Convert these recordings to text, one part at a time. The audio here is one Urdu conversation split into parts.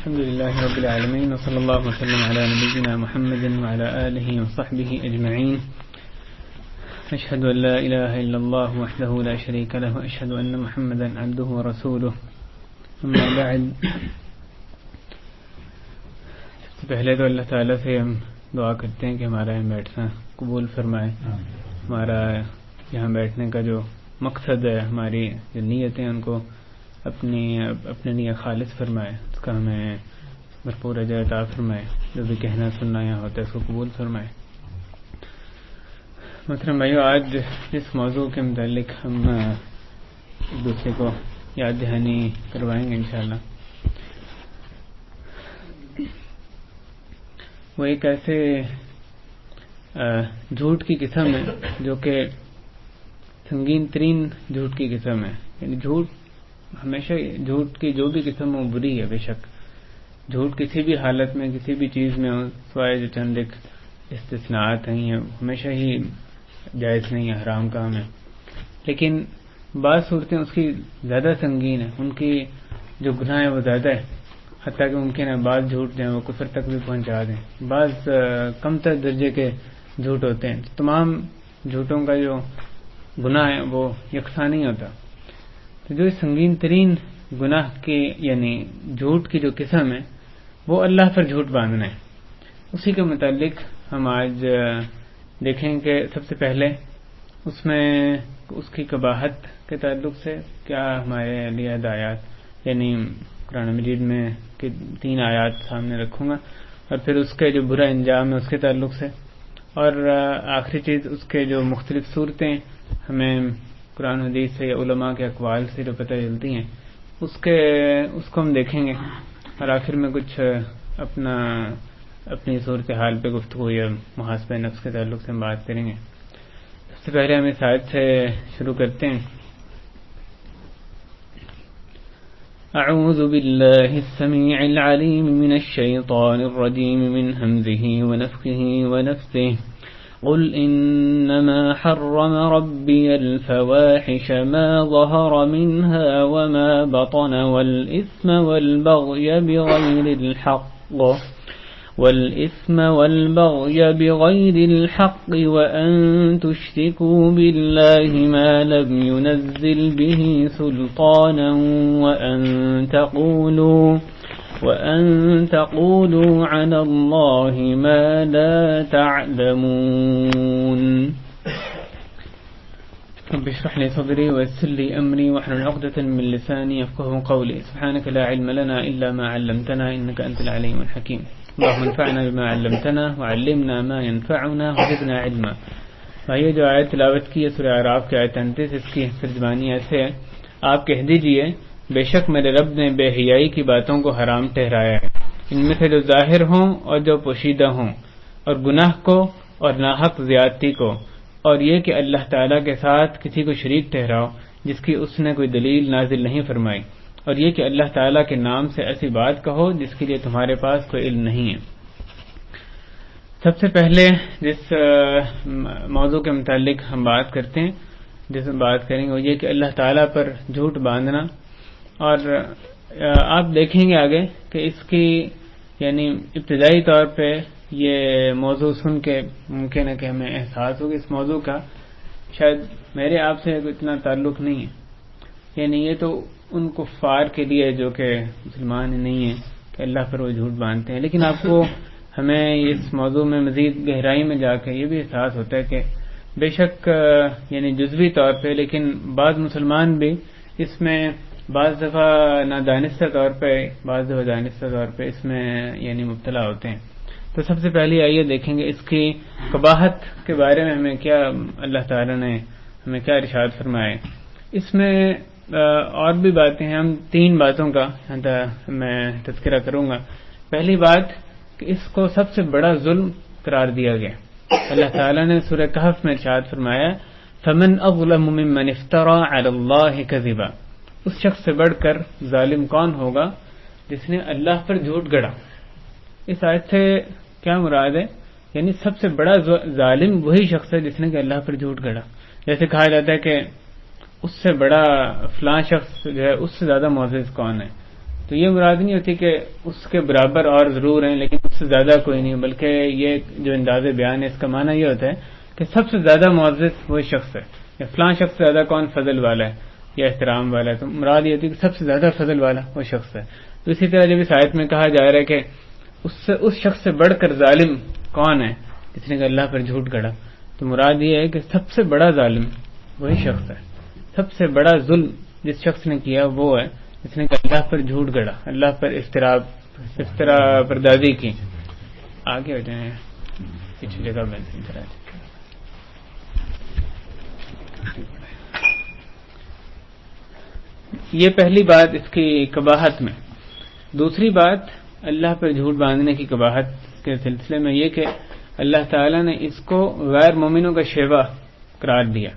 الحمد لله رب العالمين وصلى الله وسلم على نبينا محمد وعلى آله وصحبه أجمعين. أشهد أن لا إله إلا الله وحده لا شريك له وأشهد أن محمدا عبده ورسوله. أما بعد، پہلے تو اللہ تعالیٰ سے ہم دعا کرتے ہیں کہ ہمارا یہاں بیٹھنا قبول فرمائے. ہمارا یہاں بیٹھنے کا جو مقصد ہے، ہماری جو نیتیں ہیں، ان کو اپنے لیے خالص فرمائے، اس کا ہمیں بھرپور اجر عطا فرمائے. جو بھی کہنا سننا یہاں ہوتا ہے اس کو قبول فرمائے. محترم بھائیو، آج جس موضوع کے متعلق ہم ایک دوسرے کو یاد دہانی کروائیں گے انشاءاللہ، وہ ایک ایسے جھوٹ کی قسم ہے جو کہ سنگین ترین جھوٹ کی قسم ہے. یعنی جھوٹ ہمیشہ، جھوٹ کی جو بھی قسم ہو بری ہے. بے شک جھوٹ کسی بھی حالت میں، کسی بھی چیز میں ہو، سوائے جو چند ایک استثناءات ہیں، ہمیشہ ہی جائز نہیں ہے، حرام کام ہے. لیکن بعض صورتیں اس کی زیادہ سنگین ہیں، ان کی جو گناہ ہے وہ زیادہ ہے، حتیٰ کہ ممکن ہے بعض جھوٹ جو ہیں وہ کفر تک بھی پہنچا دیں. بعض کم تر درجے کے جھوٹ ہوتے ہیں. تمام جھوٹوں کا جو گناہ ہے وہ یکساں نہیں ہوتا. تو جو سنگین ترین گناہ کی یعنی جھوٹ کی جو قسم ہے وہ اللہ پر جھوٹ باندھنا ہے. اسی کے متعلق ہم آج دیکھیں کہ سب سے پہلے اس میں اس کی قباحت کے تعلق سے کیا ہمارے لیے ہدایات، یعنی قرآن مجید میں کہ 3 آیات سامنے رکھوں گا، اور پھر اس کے جو برا انجام ہے اس کے تعلق سے، اور آخری چیز اس کے جو مختلف صورتیں ہمیں قرآن حدیث سے یا علماء کے اقوال سے جو پتہ چلتی ہیں اس کو ہم دیکھیں گے، اور آخر میں کچھ اپنی صورتحال پہ گفتگو یا محاسبہ نفس کے تعلق سے ہم بات کریں گے. سب سے پہلے ہم اس آیت سے شروع کرتے ہیں. اعوذ باللہ السمیع العلیم من الشیطان الرجیم من حمزه ونفخه ونفثه. قل انما حرم ربي الفواحش ما ظهر منها وما بطن والإثم والبغي بغير الحق وأن تشركوا بالله ما لم ينزل به سلطانا وأن تقولوا على الله ما لا تعلمون. رب اشرح لي صدري ويسر لي أمري واحلل عقدة من لساني يفقهوا قولي. سبحانك لا علم لنا إلا ما علمتنا إنك أنت العليم الحكيم. اللهم انفعنا بما علمتنا وعلمنا ما ينفعنا وزدنا علما. بھائیو، جو آیت تلاوت کی ہے سورہ اعراف کی آیت 39، اس کی ترجمانی ایسے ہے: آپ کہہ دیجئے بے شک میرے رب نے بے حیائی کی باتوں کو حرام ٹھہرایا ہے، ان میں سے جو ظاہر ہوں اور جو پوشیدہ ہوں، اور گناہ کو اور ناحق زیادتی کو، اور یہ کہ اللہ تعالیٰ کے ساتھ کسی کو شریک ٹھہراؤ جس کی اس نے کوئی دلیل نازل نہیں فرمائی، اور یہ کہ اللہ تعالیٰ کے نام سے ایسی بات کہو جس کے لیے تمہارے پاس کوئی علم نہیں ہے. سب سے پہلے جس موضوع کے متعلق ہم بات کرتے ہیں، جس میں بات کریں گے، وہ یہ کہ اللہ تعالیٰ پر جھوٹ باندھنا. اور آپ دیکھیں گے آگے کہ اس کی یعنی ابتدائی طور پہ یہ موضوع سن کے ممکن ہے کہ ہمیں احساس ہوگا اس موضوع کا شاید میرے آپ سے اتنا تعلق نہیں ہے. یعنی یہ تو ان کفار کے لیے جو کہ مسلمان نہیں ہیں کہ اللہ پر وہ جھوٹ باندھتے ہیں. لیکن آپ کو ہمیں اس موضوع میں مزید گہرائی میں جا کے یہ بھی احساس ہوتا ہے کہ بے شک یعنی جزوی طور پہ، لیکن بعض مسلمان بھی اس میں بعض دفعہ نادانستہ طور پہ، بعض دفعہ دانستہ طور پہ اس میں یعنی مبتلا ہوتے ہیں. تو سب سے پہلے آئیے دیکھیں گے اس کی قباحت کے بارے میں ہمیں کیا اللہ تعالیٰ نے ہمیں کیا ارشاد فرمائے. اس میں اور بھی باتیں ہیں، ہم 3 باتوں کا میں تذکرہ کروں گا. پہلی بات کہ اس کو سب سے بڑا ظلم قرار دیا گیا. اللہ تعالیٰ نے سورہ کہف میں ارشاد فرمایا: فمن اظلم ممن افترى على الله كذبا. اس شخص سے بڑھ کر ظالم کون ہوگا جس نے اللہ پر جھوٹ گڑھا. اس آیت سے کیا مراد ہے؟ یعنی سب سے بڑا ظالم وہی شخص ہے جس نے کہ اللہ پر جھوٹ گڑھا. جیسے کہا جاتا ہے کہ اس سے بڑا فلاں شخص جو ہے اس سے زیادہ معزز کون ہے، تو یہ مراد نہیں ہوتی کہ اس کے برابر اور ضرور ہیں لیکن اس سے زیادہ کوئی نہیں، بلکہ یہ جو انداز بیان ہے اس کا معنی یہ ہوتا ہے کہ سب سے زیادہ معزز وہی شخص ہے، یا فلاں شخص سے زیادہ کون فضل والا ہے یا احترام والا ہے، تو مراد یہ ہوتی ہے کہ سب سے زیادہ فضل والا وہ شخص ہے۔ تو اسی طرح جب اس آیت میں کہا جا رہا ہے کہ اس شخص سے بڑھ کر ظالم کون ہے جس نے کہ اللہ پر جھوٹ گڑا، تو مراد یہ ہے کہ سب سے بڑا ظالم وہی شخص ہے، سب سے بڑا ظلم جس شخص نے کیا وہ ہے جس نے کہ اللہ پر جھوٹ گڑا، اللہ پر افطرا پردازی کی۔ آگے ہو جائیں پچھلی جگہ میں یہ پہلی بات اس کی قباحت میں۔ دوسری بات اللہ پر جھوٹ باندھنے کی قباحت کے سلسلے میں یہ کہ اللہ تعالیٰ نے اس کو غیر مومنوں کا شیوا قرار دیا۔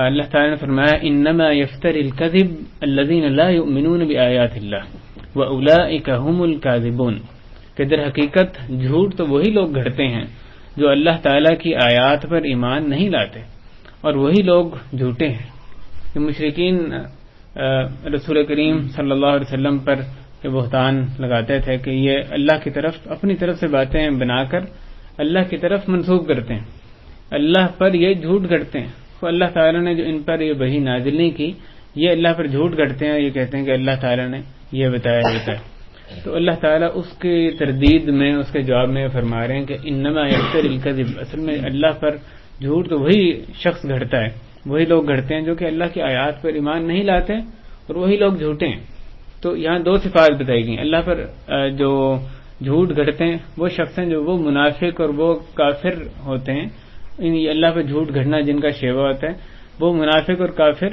اللہ تعالیٰ نے فرمایا انما یفتر الکذب الذین لا یؤمنون بآیات اللہ واولئک هم الکاذبون، کہ در حقیقت جھوٹ تو وہی لوگ گھڑتے ہیں جو اللہ تعالیٰ کی آیات پر ایمان نہیں لاتے، اور وہی لوگ جھوٹے ہیں۔ کہ مشرکین رسول کریم صلی اللہ علیہ وسلم پر یہ بہتان لگاتے تھے کہ یہ اللہ کی طرف اپنی طرف سے باتیں بنا کر اللہ کی طرف منسوب کرتے ہیں، اللہ پر یہ جھوٹ گھڑتے ہیں۔ تو اللہ تعالیٰ نے جو ان پر یہ وحی نازل نہیں کی، یہ اللہ پر جھوٹ گھڑتے ہیں، یہ کہتے ہیں کہ اللہ تعالیٰ نے یہ بتایا۔ تو اللہ تعالیٰ اس کی تردید میں اس کے جواب میں فرما رہے ہیں کہ انما یفتر الکذب، اصل میں اللہ پر جھوٹ تو وہی شخص گھڑتا ہے، وہی لوگ گھڑتے ہیں جو کہ اللہ کی آیات پر ایمان نہیں لاتے، اور وہی لوگ جھوٹے ہیں۔ تو یہاں دو صفات بتائی گئی، اللہ پر جو جھوٹ گھڑتے ہیں وہ شخص ہیں جو وہ منافق اور وہ کافر ہوتے ہیں، اللہ پر جھوٹ گھڑنا جن کا شیوا ہوتا ہے وہ منافق اور کافر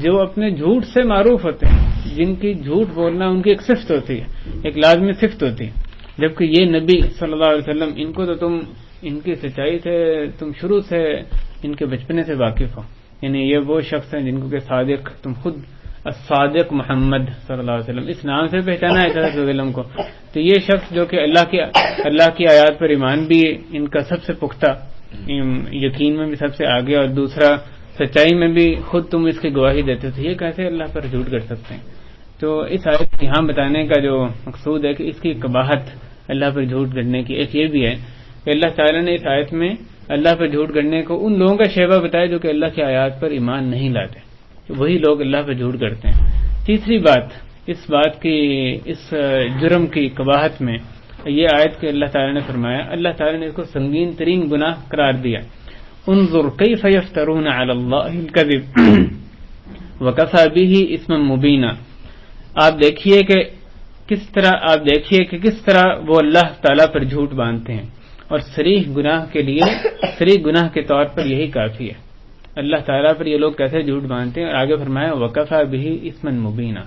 جو اپنے جھوٹ سے معروف ہوتے ہیں، جن کی جھوٹ بولنا ان کی ایک صفت ہوتی ہے، ایک لازمی صفت ہوتی ہے، جبکہ یہ نبی صلی اللہ علیہ وسلم ان کو تو تم ان کی سچائی سے تم شروع سے ان کے بچپنے سے واقف ہو، یعنی یہ وہ شخص ہیں جن کو کہ صادق، تم خود الصادق محمد صلی اللہ علیہ وسلم اس نام سے پہچانا ہے صلی اللہ علیہ وسلم کو۔ تو یہ شخص جو کہ اللہ کی آیات پر ایمان بھی ان کا سب سے پختہ، یقین میں بھی سب سے آگے، اور دوسرا سچائی میں بھی خود تم اس کی گواہی دیتے، تو یہ کیسے اللہ پر جھوٹ کر سکتے ہیں؟ تو اس آیت کو یہاں بتانے کا جو مقصود ہے کہ اس کی قباحت اللہ پر جھوٹ گڑنے کی ایک یہ بھی ہے کہ اللہ تعالیٰ نے اس آیت میں اللہ پر جھوٹ گڑنے کو ان لوگوں کا شیوا بتایا جو کہ اللہ کی آیات پر ایمان نہیں لاتے، وہی لوگ اللہ پر جھوٹ کرتے ہیں۔ تیسری بات اس بات کی، اس جرم کی قباحت میں یہ آیت کہ اللہ تعالیٰ نے فرمایا، اللہ تعالیٰ نے اس کو سنگین ترین گناہ قرار دیا۔ انظر کیف یفترون علی اللہ الکذب وکفی بہ اسما مبینا، آپ دیکھیے کہ کس طرح وہ اللہ تعالیٰ پر جھوٹ باندھتے ہیں، اور صریح گناہ کے طور پر یہی کافی ہے۔ اللہ تعالیٰ پر یہ لوگ کیسے جھوٹ باندھتے ہیں، اور آگے فرمایا وکفی بہ اسما مبینا،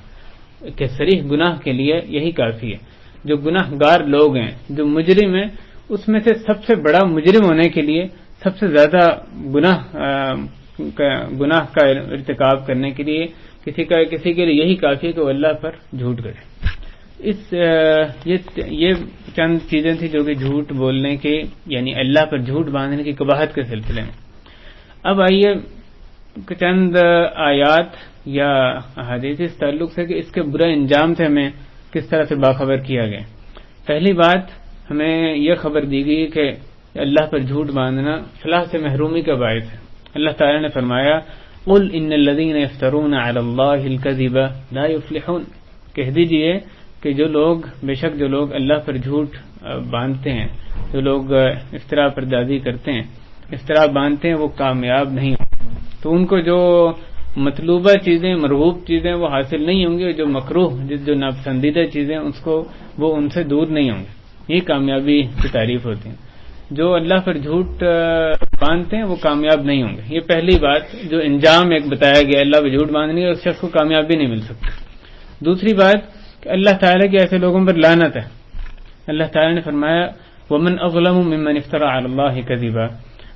کہ صریح گناہ کے لیے یہی کافی ہے۔ جو گناہ گار لوگ ہیں، جو مجرم ہیں، اس میں سے سب سے بڑا مجرم ہونے کے لیے، سب سے زیادہ گناہ کا ارتکاب کرنے کے لیے کسی کے لیے یہی کافی ہے کہ وہ اللہ پر جھوٹ کرے۔ یہ چند چیزیں تھیں جو کہ جھوٹ بولنے کے، یعنی اللہ پر جھوٹ باندھنے کی قباحت کے سلسلے میں۔ اب آئیے چند آیات یا احادیث اس تعلق سے کہ اس کے برے انجام سے ہمیں کس طرح سے باخبر کیا گیا۔ پہلی بات ہمیں یہ خبر دی گئی کہ اللہ پر جھوٹ باندھنا فلاح سے محرومی کا باعث ہے۔ اللہ تعالیٰ نے فرمایا قل ان الذین یفترون علی اللہ الکذب لا یفلحون، کہہ دیجئے کہ بے شک جو لوگ اللہ پر جھوٹ باندھتے ہیں، جو لوگ افتراء پردازی کرتے ہیں، افتراء باندھتے ہیں، وہ کامیاب نہیں ہوں۔ تو ان کو جو مطلوبہ چیزیں، مرغوب چیزیں وہ حاصل نہیں ہوں گی، جو مکروہ، جو ناپسندیدہ چیزیں وہ ان سے دور نہیں ہوں گی۔ یہ کامیابی کی تعریف ہوتی ہے۔ جو اللہ پر جھوٹ باندھتے ہیں وہ کامیاب نہیں ہوں گے۔ یہ پہلی بات جو انجام ایک بتایا گیا اللہ پر جھوٹ باندھنے کا، اس شخص کو کامیابی نہیں مل سکتی۔ دوسری بات کہ اللہ تعالیٰ کے ایسے لوگوں پر لعنت ہے۔ اللہ تعالیٰ نے فرمایا وَمَنْ أَظْلَمُ مِمَّنِ افْتَرَى عَلَى اللَّهِ كَذِبًا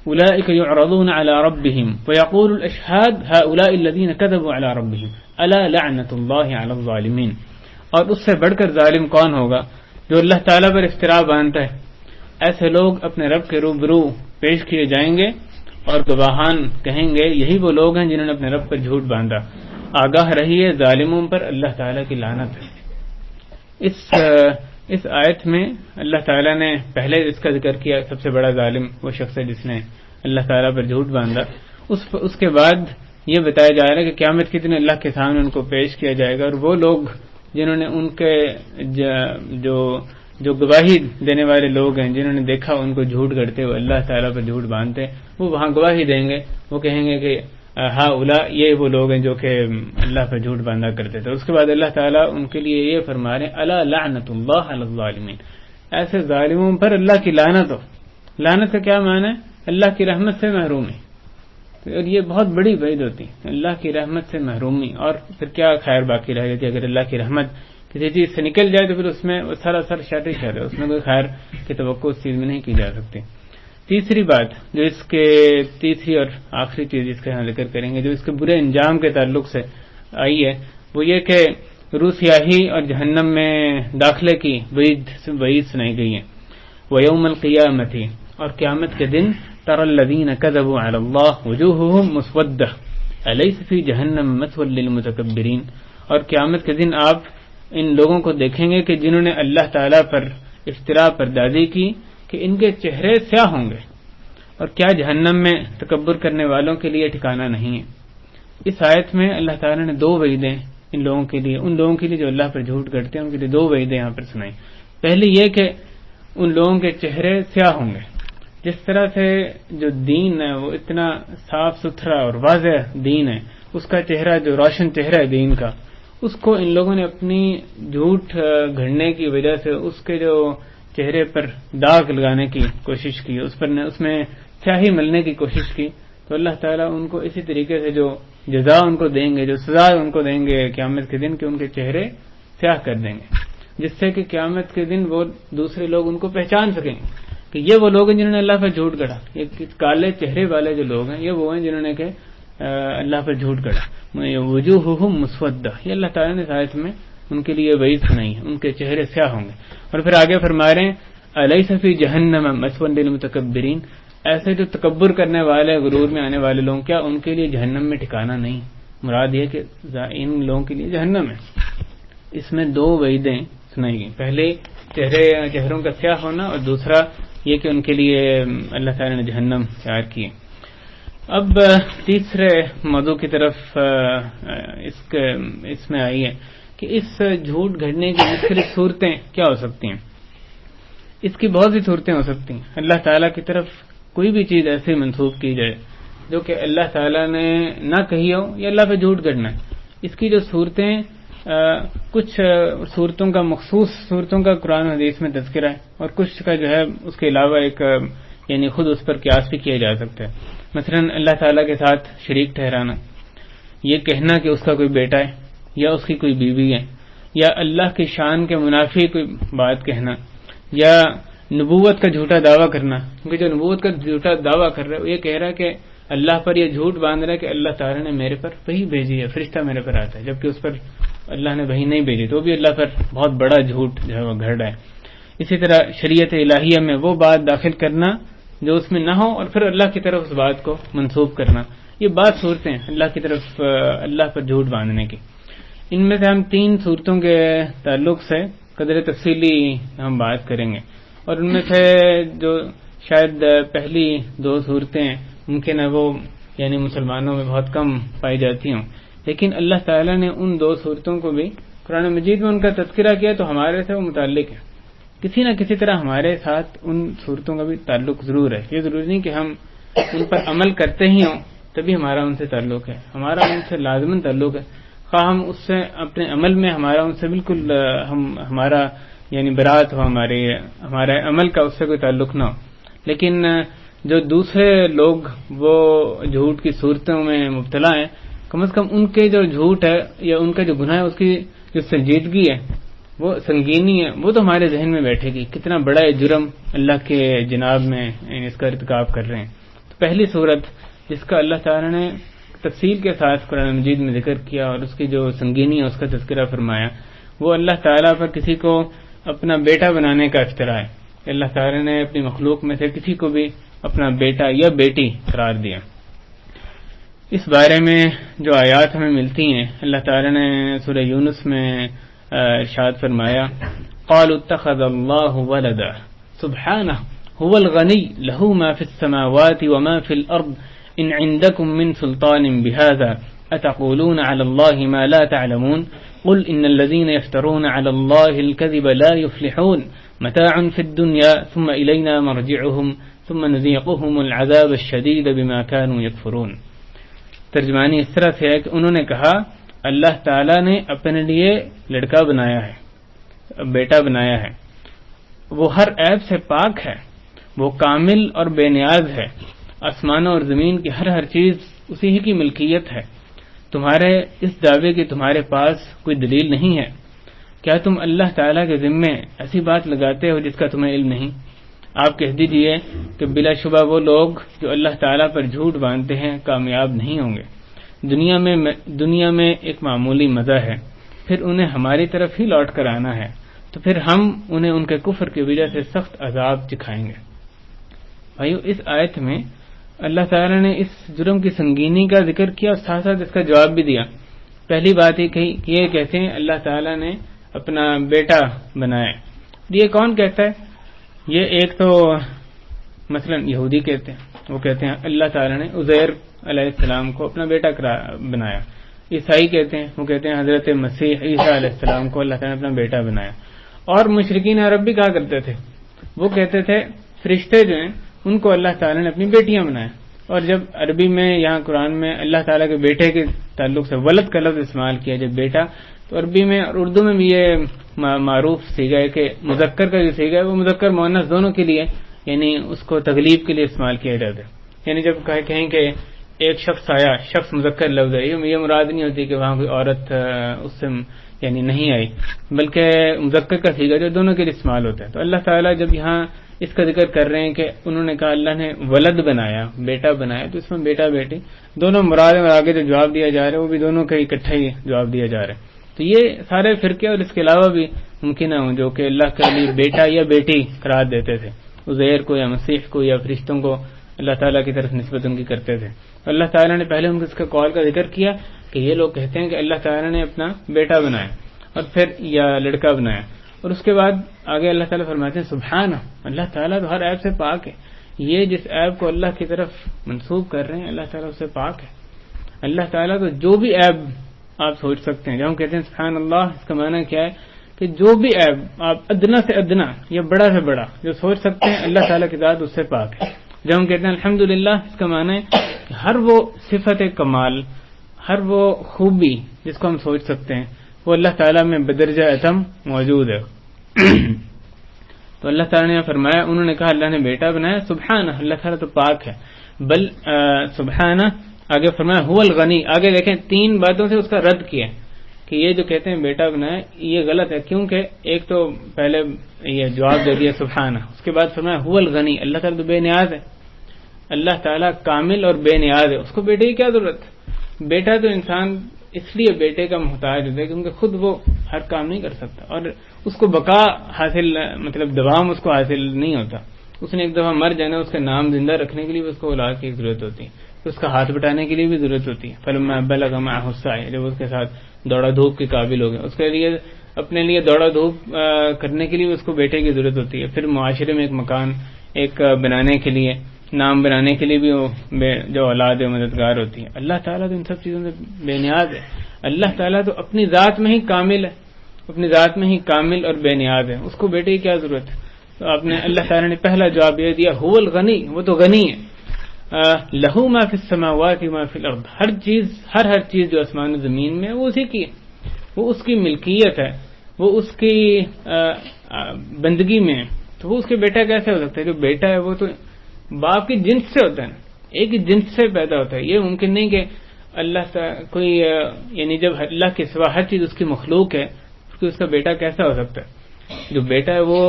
أُولَئِكَ يُعْرَضُونَ عَلَى رَبِّهِمْ وَيَقُولُ الْأَشْهَادُ هَؤُلَاءِ الَّذِينَ كَذَبُوا عَلَى رَبِّهِمْ أَلَا لَعْنَةُ اللَّهِ عَلَى الظَّالِمِينَ، اور اس سے بڑھ کر ظالم کون ہوگا جو اللہ تعالیٰ پر افتراء باندھتا ہے۔ ایسے لوگ اپنے رب کے روبرو پیش کیے جائیں گے اور گواہان کہیں گے یہی وہ لوگ ہیں جنہوں نے اپنے رب پر جھوٹ باندھا۔ آگاہ رہیے ظالموں پر اللہ تعالیٰ کی لعنت ہے۔ اس آیت میں اللہ تعالیٰ نے پہلے اس کا ذکر کیا، سب سے بڑا ظالم وہ شخص ہے جس نے اللہ تعالیٰ پر جھوٹ باندھا۔ اس کے بعد یہ بتایا جا رہا ہے کہ قیامت کے دن اللہ کے سامنے ان کو پیش کیا جائے گا، اور وہ لوگ جنہوں نے ان کے جو گواہی دینے والے لوگ ہیں، جنہوں نے دیکھا ان کو جھوٹ گڑتے ہوئے اللہ تعالیٰ پر جھوٹ باندھتے، وہ وہاں گواہی دیں گے، وہ کہیں گے کہ ہاں اولا یہ وہ لوگ ہیں جو کہ اللہ پر جھوٹ باندھا کرتے تھے۔ اس کے بعد اللہ تعالیٰ ان کے لیے یہ فرما رہے ہیں الا لعنت اللہ علی الظالمین، ایسے ظالموں پر اللہ کی لعنت ہو۔ لعنت کا کیا معنی ہے؟ اللہ کی رحمت سے محرومی، اور یہ بہت بڑی وعید ہوتی ہے، اللہ کی رحمت سے محرومی۔ اور پھر کیا خیر باقی رہ جاتی ہے؟ اگر اللہ کی رحمت کسی چیز سے نکل جائے تو پھر اس میں وہ سراسر شر ہی شر ہے، اس میں کوئی خیر کی توقع اس چیز میں نہیں کی جا سکتی۔ تیسری بات جو اس کے تیسری اور آخری چیز اس کا یہاں ذکر کریں گے جو اس کے برے انجام کے تعلق سے آئی ہے، وہ یہ کہ روح سیاہی اور جہنم میں داخلے کی وعید سنائی گئی ہے۔ وَيَوْمَ الْقِيَامَةِ، اور قیامت کے دن تَرَى الَّذِينَ كَذَبُوا عَلَى اللَّهِ وُجُوهُهُمْ مُسْوَدَّةٌ أَلَيْسَ فِي جَهَنَّمَ مَثْوًى لِّلْمُتَكَبِّرِينَ، اور قیامت کے دن آپ ان لوگوں کو دیکھیں گے کہ جنہوں نے اللہ تعالیٰ پر افتراء پردازی کی کہ ان کے چہرے سیاہ ہوں گے، اور کیا جہنم میں تکبر کرنے والوں کے لیے ٹھکانہ نہیں ہے۔ اس آیت میں اللہ تعالیٰ نے دو وعیدیں ان لوگوں کے لیے جو اللہ پر جھوٹ گڑتے ہیں ان کے لیے دو وعیدیں یہاں پر سنائی۔ پہلی یہ کہ ان لوگوں کے چہرے سیاہ ہوں گے، جس طرح سے جو دین ہے وہ اتنا صاف ستھرا اور واضح دین ہے، اس کا چہرہ جو روشن چہرہ ہے دین کا، اس کو ان لوگوں نے اپنی جھوٹ گھڑنے کی وجہ سے اس کے جو چہرے پر داغ لگانے کی کوشش کی، اس میں سیاہی ملنے کی کوشش کی، تو اللہ تعالیٰ ان کو اسی طریقے سے جو جزا ان کو دیں گے، جو سزا ان کو دیں گے قیامت کے دن، کہ ان کے چہرے سیاہ کر دیں گے، جس سے کہ قیامت کے دن وہ دوسرے لوگ ان کو پہچان سکیں کہ یہ وہ لوگ ہیں جنہوں نے اللہ پر جھوٹ گڑا، یہ کالے چہرے والے جو لوگ ہیں یہ وہ ہیں جنہوں نے کہ اللہ پر جھوٹ گڑا۔ وجوہہم مسودہ، یہ اللہ تعالیٰ نے آیت میں ان کے لیے وعید سنائی ہے، ان کے چہرے سیاہ ہوں گے۔ اور پھر آگے فرما رہے ہیں الیس فی جہنم مثوی للمتکبرین، ایسے جو تکبر کرنے والے غرور میں آنے والے لوگ، کیا ان کے لیے جہنم میں ٹھکانہ نہیں؟ مراد یہ کہ ان لوگوں کے لیے جہنم ہے۔ اس میں دو وعیدیں سنائی گئی، پہلے چہروں کا سیاہ ہونا، اور دوسرا یہ کہ ان کے لیے اللہ تعالیٰ نے جہنم تیار کی ہے۔ اب تیسرے موضوع کی طرف اس میں آئی ہے کہ اس جھوٹ گھڑنے کی مختلف صورتیں کیا ہو سکتی ہیں۔ اس کی بہت سی صورتیں ہو سکتی ہیں۔ اللہ تعالیٰ کی طرف کوئی بھی چیز ایسے منسوب کی جائے جو کہ اللہ تعالیٰ نے نہ کہی ہو، یا اللہ پہ جھوٹ گھڑنا ہے۔ اس کی جو صورتیں کچھ صورتوں کا مخصوص صورتوں کا قرآن حدیث میں تذکرہ ہے، اور کچھ کا جو ہے اس کے علاوہ ایک یعنی خود اس پر قیاس بھی کیا جا سکتا ہے۔ مثلا اللہ تعالیٰ کے ساتھ شریک ٹھہرانا، یہ کہنا کہ اس کا کوئی بیٹا ہے یا اس کی کوئی بیوی ہے، یا اللہ کی شان کے منافی کوئی بات کہنا، یا نبوت کا جھوٹا دعویٰ کرنا، کیونکہ جو نبوت کا جھوٹا دعویٰ کر رہا ہے وہ یہ کہہ رہا ہے کہ اللہ پر یہ جھوٹ باندھ رہا ہے کہ اللہ تعالیٰ نے میرے پر وحی بھیجی ہے، فرشتہ میرے پر آتا ہے، جبکہ اس پر اللہ نے وحی نہیں بھیجی، تو بھی اللہ پر بہت بڑا جھوٹ جو ہے وہ گھڑ رہا ہے۔ اسی طرح شریعت الہیہ میں وہ بات داخل کرنا جو اس میں نہ ہو، اور پھر اللہ کی طرف اس بات کو منسوب کرنا، یہ بات صورتیں اللہ کی طرف اللہ پر جھوٹ باندھنے کی۔ ان میں سے ہم تین صورتوں کے تعلق سے قدر تفصیلی ہم بات کریں گے، اور ان میں سے جو شاید پہلی دو صورتیں ممکن ہے وہ یعنی مسلمانوں میں بہت کم پائی جاتی ہوں، لیکن اللہ تعالیٰ نے ان دو صورتوں کو بھی قرآن مجید میں ان کا تذکرہ کیا تو ہمارے سے وہ متعلق ہے، کسی نہ کسی طرح ہمارے ساتھ ان صورتوں کا بھی تعلق ضرور ہے۔ یہ ضروری نہیں کہ ہم ان پر عمل کرتے ہی ہوں تبھی ہمارا ان سے تعلق ہے، ہمارا ان سے لازماً تعلق ہے، خواہ ہم اس سے اپنے عمل میں ہمارا ان سے بالکل ہمارا یعنی برات ہو، ہمارے عمل کا اس سے کوئی تعلق نہ ہو، لیکن جو دوسرے لوگ وہ جھوٹ کی صورتوں میں مبتلا ہیں، کم از کم ان کے جو جھوٹ ہے یا ان کا جو گناہ ہے اس کی جو سنجیدگی ہے، وہ سنگینی ہے، وہ تو ہمارے ذہن میں بیٹھے گی، کتنا بڑا جرم اللہ کے جناب میں اس کا ارتکاب کر رہے ہیں۔ تو پہلی صورت جس کا اللہ تعالیٰ نے تفصیل کے ساتھ قرآن مجید میں ذکر کیا اور اس کی جو سنگینی ہے اس کا تذکرہ فرمایا، وہ اللہ تعالیٰ پر کسی کو اپنا بیٹا بنانے کا افتراء ہے۔ اللہ تعالیٰ نے اپنی مخلوق میں سے کسی کو بھی اپنا بیٹا یا بیٹی قرار دیا۔ اس بارے میں جو آیات ہمیں ملتی ہیں، اللہ تعالیٰ نے سورہ یونس میں ارشاد فرمایا قالوا اتخذ اللہ ولدا سبحانہ هو الغنی له ما في السماوات وما في الأرض إن عندكم من سلطان بهذا أتقولون على الله ما لا تعلمون قل إن الذين يفترون على الله الكذب لا يفلحون متاع في الدنيا ثم إلينا مرجعهم ثم نذيقهم العذاب الشديد بما كانوا يكفرون۔ ترجمانی اس طرح سے ہے کہ انہوں نے کہا اللہ تعالیٰ نے اپنے لیے لڑکا بنایا ہے، بیٹا بنایا ہے، وہ ہر عیب سے پاک ہے، وہ کامل اور بے نیاز ہے، آسمانوں اور زمین کی ہر چیز اسی ہی کی ملکیت ہے، تمہارے اس دعوے کی تمہارے پاس کوئی دلیل نہیں ہے، کیا تم اللہ تعالیٰ کے ذمے ایسی بات لگاتے ہو جس کا تمہیں علم نہیں؟ آپ کہہ دیجئے کہ بلا شبہ وہ لوگ جو اللہ تعالیٰ پر جھوٹ باندھتے ہیں کامیاب نہیں ہوں گے، دنیا میں ایک معمولی مزہ ہے، پھر انہیں ہماری طرف ہی لوٹ کر آنا ہے، تو پھر ہم انہیں ان کے کفر کی وجہ سے سخت عذاب چکھائیں گے۔ بھائیو، اس آیت میں اللہ تعالیٰ نے اس جرم کی سنگینی کا ذکر کیا اور ساتھ ساتھ اس کا جواب بھی دیا۔ پہلی بات یہ کہی کہ یہ کہتے ہیں اللہ تعالیٰ نے اپنا بیٹا بنایا، یہ کون کہتا ہے؟ یہ ایک تو مثلا یہودی کہتے ہیں، وہ کہتے ہیں اللہ تعالیٰ نے عزیر علیہ السلام کو اپنا بیٹا بنایا۔ عیسائی کہتے ہیں، وہ کہتے ہیں حضرت مسیح عیسیٰ علیہ السلام کو اللہ تعالیٰ نے اپنا بیٹا بنایا۔ اور مشرکین عرب بھی کہا کرتے تھے، وہ کہتے تھے فرشتے جو ہیں ان کو اللہ تعالیٰ نے اپنی بیٹیاں بنایا۔ اور جب عربی میں یہاں قرآن میں اللہ تعالیٰ کے بیٹے کے تعلق سے ولد کا لفظ استعمال کیا جب بیٹا، تو عربی میں اور اردو میں بھی یہ معروف صیغہ ہے کہ مذکر کا جو صیغہ ہے وہ مذکر مؤنث دونوں کے لیے، یعنی اس کو تغلیب کے لیے استعمال کیا جاتا ہے۔ یعنی جب کہیں کہ ایک شخص آیا، شخص مذکر لفظ ہے، یہ مراد نہیں ہوتی کہ وہاں کوئی عورت اس سے یعنی نہیں آئی، بلکہ مذکر کا صیغہ جو دونوں کے لیے استعمال ہوتا ہے۔ تو اللہ تعالیٰ جب یہاں اس کا ذکر کر رہے ہیں کہ انہوں نے کہا اللہ نے ولد بنایا، بیٹا بنایا، تو اس میں بیٹا بیٹی دونوں مراد اور آگے جو جواب دیا جا رہا ہے وہ بھی دونوں کا اکٹھا ہی جواب دیا جا رہا ہے۔ تو یہ سارے فرقے اور اس کے علاوہ بھی ممکن ہوں جو کہ اللہ کے لیے بیٹا یا بیٹی قرار دیتے تھے، عزیر کو یا مسیح کو یا فرشتوں کو اللہ تعالیٰ کی طرف نسبت ان کی کرتے تھے۔ اللہ تعالیٰ نے پہلے ان کو اس کا قول کا ذکر کیا کہ یہ لوگ کہتے ہیں کہ اللہ تعالیٰ نے اپنا بیٹا بنایا اور پھر یا لڑکا بنایا، اور اس کے بعد آگے اللہ تعالیٰ فرماتے ہیں سبحانہ، اللہ تعالیٰ تو ہر عیب سے پاک ہے۔ یہ جس عیب کو اللہ کی طرف منسوب کر رہے ہیں اللہ تعالیٰ اس سے پاک ہے۔ اللہ تعالیٰ تو جو بھی عیب آپ سوچ سکتے ہیں، جب ہم کہتے ہیں سبحان اللہ، اس کا معنی کیا ہے کہ جو بھی عیب آپ ادنا سے ادنا یا بڑا سے بڑا جو سوچ سکتے ہیں اللہ تعالیٰ کی ذات اس سے پاک ہے۔ جب ہم کہتے ہیں الحمدللہ، اس کا معنی ہے کہ ہر وہ صفت کمال، ہر وہ خوبی جس کو ہم سوچ سکتے ہیں وہ اللہ تعالیٰ میں بدرجہ اتم موجود ہے۔ تو اللہ تعالیٰ نے فرمایا، انہوں نے کہا اللہ نے بیٹا بنایا، سبحانہ، اللہ تعالیٰ تو پاک ہے، بل سبحانہ، آگے فرمایا هو الغنی، آگے دیکھیں تین باتوں سے اس کا رد کیا کہ یہ جو کہتے ہیں بیٹا بنایا یہ غلط ہے، کیونکہ ایک تو پہلے یہ جواب دے دیا سبحانہ، اس کے بعد فرمایا هو الغنی، اللہ تعالیٰ تو بے نیاز ہے، اللہ تعالیٰ کامل اور بے نیاز ہے، اس کو بیٹے کی کیا ضرورت؟ بیٹا تو انسان اس لیے بیٹے کا محتاج ہوتا ہے کیونکہ خود وہ ہر کام نہیں کر سکتا، اور اس کو بقا حاصل مطلب دوام اس کو حاصل نہیں ہوتا، اس نے ایک دفعہ مر جانا، اس کا نام زندہ رکھنے کے لیے بھی اس کو اولاد کی ضرورت ہوتی ہے، تو اس کا ہاتھ بٹانے کے لیے بھی ضرورت ہوتی ہے، فلما بلغ معه السعي، جب اس کے ساتھ دوڑا دھوپ کے قابل ہو گیا، اس کے لیے اپنے لیے دوڑا دھوپ کرنے کے لیے اس کو بیٹے کی ضرورت ہوتی ہے، پھر معاشرے میں ایک مکان ایک بنانے کے لیے، نام بنانے کے لیے بھی وہ جو اولاد مددگار ہوتی ہے۔ اللہ تعالیٰ تو ان سب چیزوں سے بے نیاز ہے، اللہ تعالیٰ تو اپنی ذات میں ہی کامل ہے، اپنی ذات میں ہی کامل اور بے نیاز ہے، اس کو بیٹے کی کیا ضرورت ہے؟ تو آپ نے اللہ تعالیٰ نے پہلا جواب یہ دیا هو الغنی، وہ تو غنی ہے، لہو ما فی السماوات ما فی الارض، ہر چیز جو آسمان و زمین میں ہے وہ اسی کی ہے، وہ اس کی ملکیت ہے، وہ اس کی بندگی میں ہے، تو وہ اس کے بیٹا کیسے ہو سکتا ہے؟ جو بیٹا ہے وہ تو باپ کی جنس سے ہوتا ہے نا، ایک ہی جنس سے پیدا ہوتا ہے، یہ ممکن نہیں کہ اللہ کوئی یعنی جب اللہ کے سوا ہر چیز اس کی مخلوق ہے تو اس کا بیٹا کیسا ہو سکتا ہے؟ جو بیٹا ہے وہ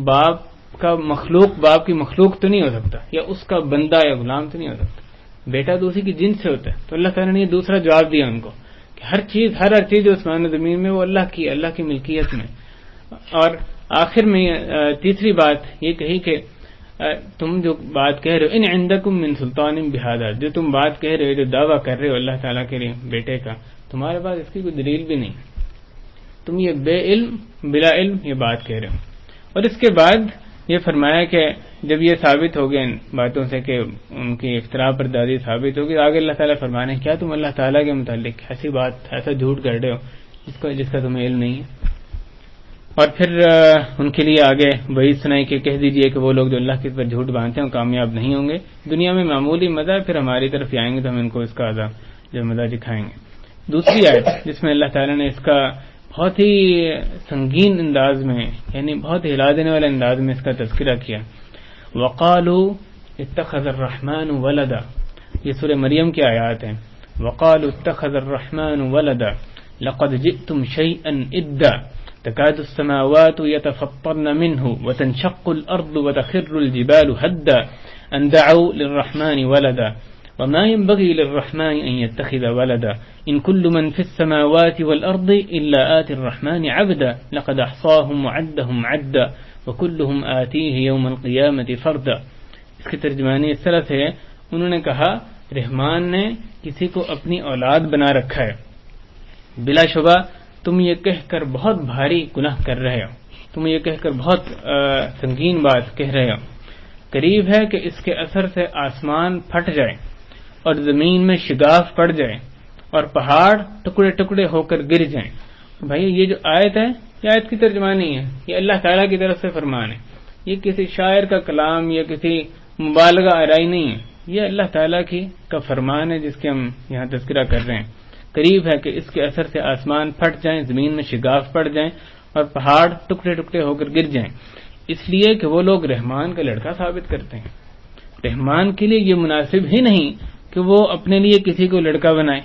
باپ کا مخلوق، باپ کی مخلوق تو نہیں ہو سکتا، یا اس کا بندہ یا غلام تو نہیں ہو سکتا، بیٹا تو اسی کی جنس سے ہوتا ہے۔ تو اللہ تعالیٰ نے یہ دوسرا جواب دیا ان کو کہ ہر چیز جو آسمان و زمین میں وہ اللہ کی ملکیت میں۔ اور آخر میں تیسری بات یہ کہی کہ تم جو بات کہہ رہے ہو ان عندکم من سلطان بہذا، جو تم بات کہہ رہے ہو، جو دعویٰ کر رہے ہو اللہ تعالیٰ کے لیے بیٹے کا، تمہارے پاس اس کی کوئی دلیل بھی نہیں، تم یہ بلا علم یہ بات کہہ رہے ہو۔ اور اس کے بعد یہ فرمایا کہ جب یہ ثابت ہو گیا ان باتوں سے کہ ان کی افتراء پر دادی ثابت ہوگی، آگے اللہ تعالیٰ فرمانے کیا تم اللہ تعالیٰ کے متعلق ایسی بات، ایسا جھوٹ کر رہے ہو جس کا تمہیں علم نہیں ہے۔ اور پھر ان کے لیے آگے وعید سنائی کہ کہہ دیجئے کہ وہ لوگ جو اللہ کے پر جھوٹ باندھتے ہیں کامیاب نہیں ہوں گے، دنیا میں معمولی مزہ، پھر ہماری طرف ہی آئیں گے تو ہم ان کو اس کا عذاب جو مزہ دکھائیں گے۔ دوسری آیت جس میں اللہ تعالیٰ نے اس کا بہت ہی سنگین انداز میں، یعنی بہت ہلا دینے والے انداز میں اس کا تذکرہ کیا، وقالوا اتخذ الرحمن ولدا، یہ سورہ مریم کی آیات ہیں، وقالوا اتخذ الرحمن ولدا لقد جئتم شيئا ادا تكاد السماوات يتفطرن منه وتنشق الارض وتخر الجبال هدا ان دعوا للرحمن ولدا وما ينبغي للرحمن ان يتخذ ولدا ان كل من في السماوات والارض الا آتي الرحمن عبدا لقد احصاهم وعدهم عدا وكلهم آتيه يوم القيامة فردا۔ اس کی ترجمانی اس طرح سے ہے، انہوں نے کہا رحمان نے کسی کو اپنی اولاد بنا رکھا ہے، بلا شبہ تم یہ کہہ کر بہت بھاری گناہ کر رہے ہو، تم یہ کہہ کر بہت سنگین بات کہہ رہے ہو، قریب ہے کہ اس کے اثر سے آسمان پھٹ جائے اور زمین میں شگاف پڑ جائے اور پہاڑ ٹکڑے ٹکڑے ہو کر گر جائیں۔ بھائی یہ جو آیت ہے یہ آیت کی ترجمانی ہے، یہ اللہ تعالیٰ کی طرف سے فرمان ہے، یہ کسی شاعر کا کلام یا کسی مبالغہ آرائی نہیں ہے، یہ اللہ تعالیٰ کا فرمان ہے جس کے ہم یہاں تذکرہ کر رہے ہیں۔ قریب ہے کہ اس کے اثر سے آسمان پھٹ جائیں، زمین میں شگاف پڑ جائیں اور پہاڑ ٹکڑے ٹکڑے ہو کر گر جائیں، اس لیے کہ وہ لوگ رحمان کا لڑکا ثابت کرتے ہیں۔ رحمان کے لیے یہ مناسب ہی نہیں کہ وہ اپنے لیے کسی کو لڑکا بنائے۔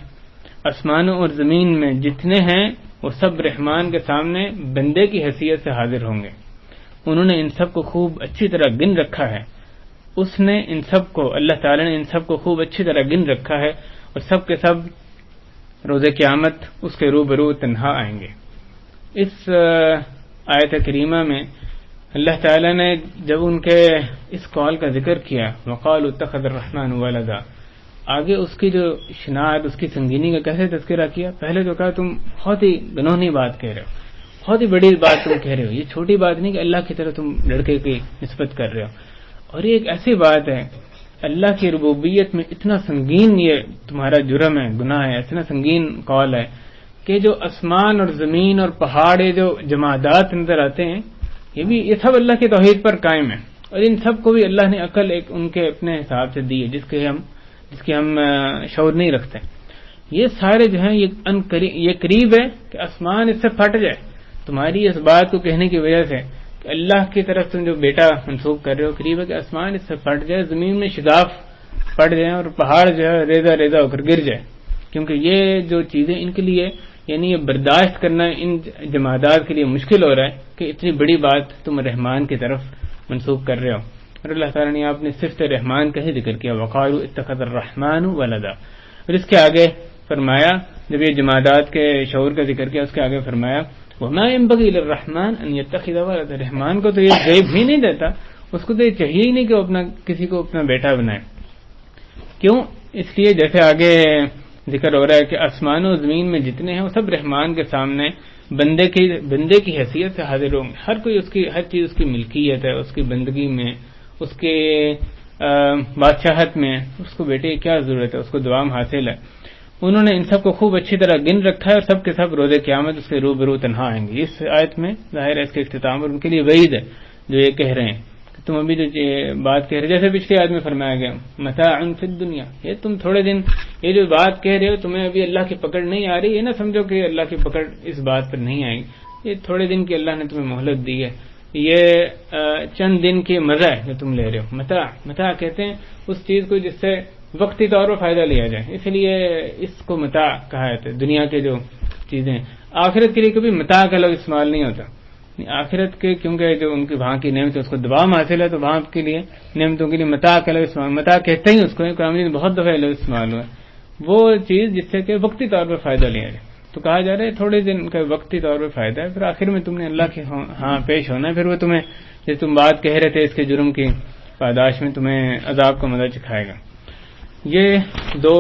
آسمانوں اور زمین میں جتنے ہیں وہ سب رحمان کے سامنے بندے کی حیثیت سے حاضر ہوں گے، انہوں نے ان سب کو خوب اچھی طرح گن رکھا ہے، اس نے ان سب کو، اللہ تعالی نے ان سب کو خوب اچھی طرح گن رکھا ہے، اور سب کے سب روز قیامت اس کے روبرو تنہا آئیں گے۔ اس آیت کریمہ میں اللہ تعالیٰ نے جب ان کے اس قول کا ذکر کیا وقالوا اتخذ الرحمن ولدا، آگے اس کی جو شناعت، اس کی سنگینی کا کیسے تذکرہ کیا۔ پہلے تو کہا تم بہت ہی گنہنی بات کہہ رہے ہو، بہت ہی بڑی بات تم کہہ رہے ہو، یہ چھوٹی بات نہیں کہ اللہ کی طرح تم لڑکے کی نسبت کر رہے ہو، اور یہ ایک ایسی بات ہے اللہ کی ربوبیت میں اتنا سنگین یہ تمہارا جرم ہے، گناہ ہے، اتنا سنگین قول ہے کہ جو آسمان اور زمین اور پہاڑ جو جمادات نظر آتے ہیں یہ سب اللہ کی توحید پر قائم ہے، اور ان سب کو بھی اللہ نے عقل ایک ان کے اپنے حساب سے دی ہے جس کے ہم شعور نہیں رکھتے۔ یہ سارے جو ہیں یہ قریب ہے کہ آسمان اس سے پھٹ جائے تمہاری اس بات کو کہنے کی وجہ سے کہ اللہ کی طرف تم جو بیٹا منسوخ کر رہے ہو، قریب ہے کہ آسمان اس سے پھٹ جائے، زمین میں شگاف پڑ جائیں اور پہاڑ جو ہے ریزہ ریزہ ہو کر گر جائے، کیونکہ یہ جو چیزیں ان کے لیے، یعنی یہ برداشت کرنا ان جمادات کے لیے مشکل ہو رہا ہے کہ اتنی بڑی بات تم رحمان کی طرف منسوخ کر رہے ہو۔ اور اللہ تعالیٰ نے آپ نے صفت رحمان کا ہی ذکر کیا، وقالوا اتخذ الرحمن ولدا، اور اس کے آگے فرمایا جب یہ جمادات کے شعور کا ذکر کیا اس کے آگے فرمایا وما ينبغي للرحمن ان يتخذ ولدا، رحمان کو تو یہ غیب ہی نہیں دیتا، اس کو تو یہ چاہیے ہی نہیں کہ وہ کسی کو اپنا بیٹا بنائے۔ کیوں؟ اس لیے جیسے آگے ذکر ہو رہا ہے کہ آسمان و زمین میں جتنے ہیں وہ سب رحمان کے سامنے بندے کی حیثیت سے حاضر ہوں گے، ہر کوئی ہر چیز اس کی ملکیت ہے، اس کی بندگی میں، اس کے بادشاہت میں، اس کو بیٹے کی کیا ضرورت ہے، اس کو دوام حاصل ہے۔ انہوں نے ان سب کو خوب اچھی طرح گن رکھا ہے اور سب کے سب روز قیامت اس کے روبرو تنہا آئیں گے۔ اس آیت میں ظاہر ہے اس کے اختتام اور ان کے لیے وعید ہے جو یہ کہہ رہے ہیں کہ تم ابھی جو بات کہہ رہے، جیسے پچھلی آیت میں فرمایا گیا متاع فی الدنیا، یہ تم تھوڑے دن یہ جو بات کہہ رہے ہو تمہیں ابھی اللہ کی پکڑ نہیں آ رہی، یہ نہ سمجھو کہ اللہ کی پکڑ اس بات پر نہیں آئے گی، یہ تھوڑے دن کی اللہ نے تمہیں مہلت دی ہے، یہ چند دن کی مزہ ہے جو تم لے رہے ہو۔ متاع کہتے ہیں اس چیز کو جس سے وقتی طور پر فائدہ لیا جائے، اس لیے اس کو متاع کہا جاتا ہے۔ دنیا کے جو چیزیں، آخرت کے لیے کبھی متاع کا لفظ استعمال نہیں ہوتا، آخرت کے کیونکہ جو ان کی وہاں کی نعمت ہے اس کو دوام حاصل ہے، تو وہاں کے لیے نعمتوں کے لیے متاع کا لفظ استعمال، متاع کہتے ہی اس کو قرآن میں بہت دفعہ لفظ استعمال ہوا ہے، وہ چیز جس سے کہ وقتی طور پر فائدہ لیا جائے، تو کہا جا رہا ہے تھوڑے دن کا وقتی طور پر فائدہ ہے، پھر آخر میں تم نے اللہ کے ہاں پیش ہونا ہے، پھر وہ تمہیں جیسے تم بات کہہ رہے تھے اس کے جرم کی پاداش میں تمہیں عذاب کا مزہ چکھائے گا. یہ دو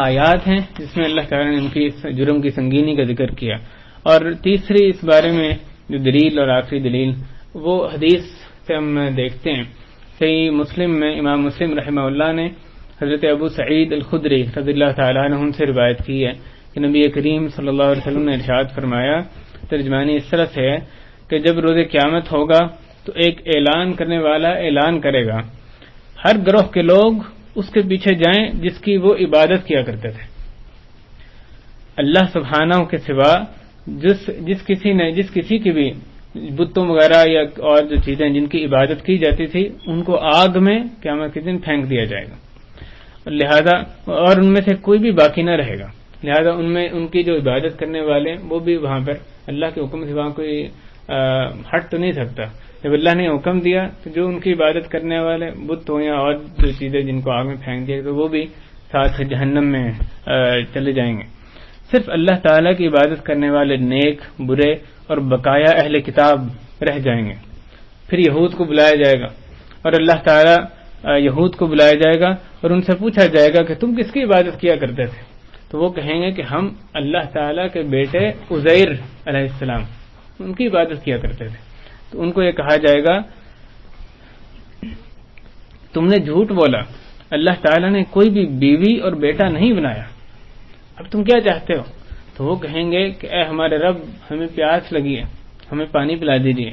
آیات ہیں جس میں اللہ تعالیٰ نے ان کی جرم کی سنگینی کا ذکر کیا. اور تیسری اس بارے میں جو دلیل اور آخری دلیل وہ حدیث سے ہم دیکھتے ہیں. صحیح مسلم میں امام مسلم رحمہ اللہ نے حضرت ابو سعید الخدری رضی اللہ تعالیٰ عنہ سے روایت کی ہے کہ نبی کریم صلی اللہ علیہ وسلم نے ارشاد فرمایا، ترجمانی اس طرح سے ہے کہ جب روز قیامت ہوگا تو ایک اعلان کرنے والا اعلان کرے گا، ہر گروہ کے لوگ اس کے پیچھے جائیں جس کی وہ عبادت کیا کرتے تھے. اللہ سبحانہ کے سوا جس کسی کی بھی بتوں وغیرہ یا اور جو چیزیں جن کی عبادت کی جاتی تھی ان کو آگ میں قیامت کے دن پھینک دیا جائے گا. لہذا اور ان میں سے کوئی بھی باقی نہ رہے گا. لہذا ان کی جو عبادت کرنے والے وہ بھی وہاں پر اللہ کے حکم سے وہاں کوئی ہٹ تو نہیں سکتا. جب اللہ نے حکم دیا تو جو ان کی عبادت کرنے والے بت ہو یا اور جو چیزیں جن کو آگ میں پھینک دیا تو وہ بھی ساتھ جہنم میں چلے جائیں گے. صرف اللہ تعالیٰ کی عبادت کرنے والے نیک، برے اور بقایا اہل کتاب رہ جائیں گے. پھر یہود کو بلایا جائے گا اور اللہ تعالیٰ یہود کو بلایا جائے گا اور ان سے پوچھا جائے گا کہ تم کس کی عبادت کیا کرتے تھے؟ تو وہ کہیں گے کہ ہم اللہ تعالیٰ کے بیٹے عزیر علیہ السلام ان کی عبادت کیا کرتے تھے. تو ان کو یہ کہا جائے گا تم نے جھوٹ بولا، اللہ تعالیٰ نے کوئی بھی بیوی اور بیٹا نہیں بنایا، اب تم کیا چاہتے ہو؟ تو وہ کہیں گے کہ اے ہمارے رب، ہمیں پیاس لگی ہے، ہمیں پانی پلا دیجیے.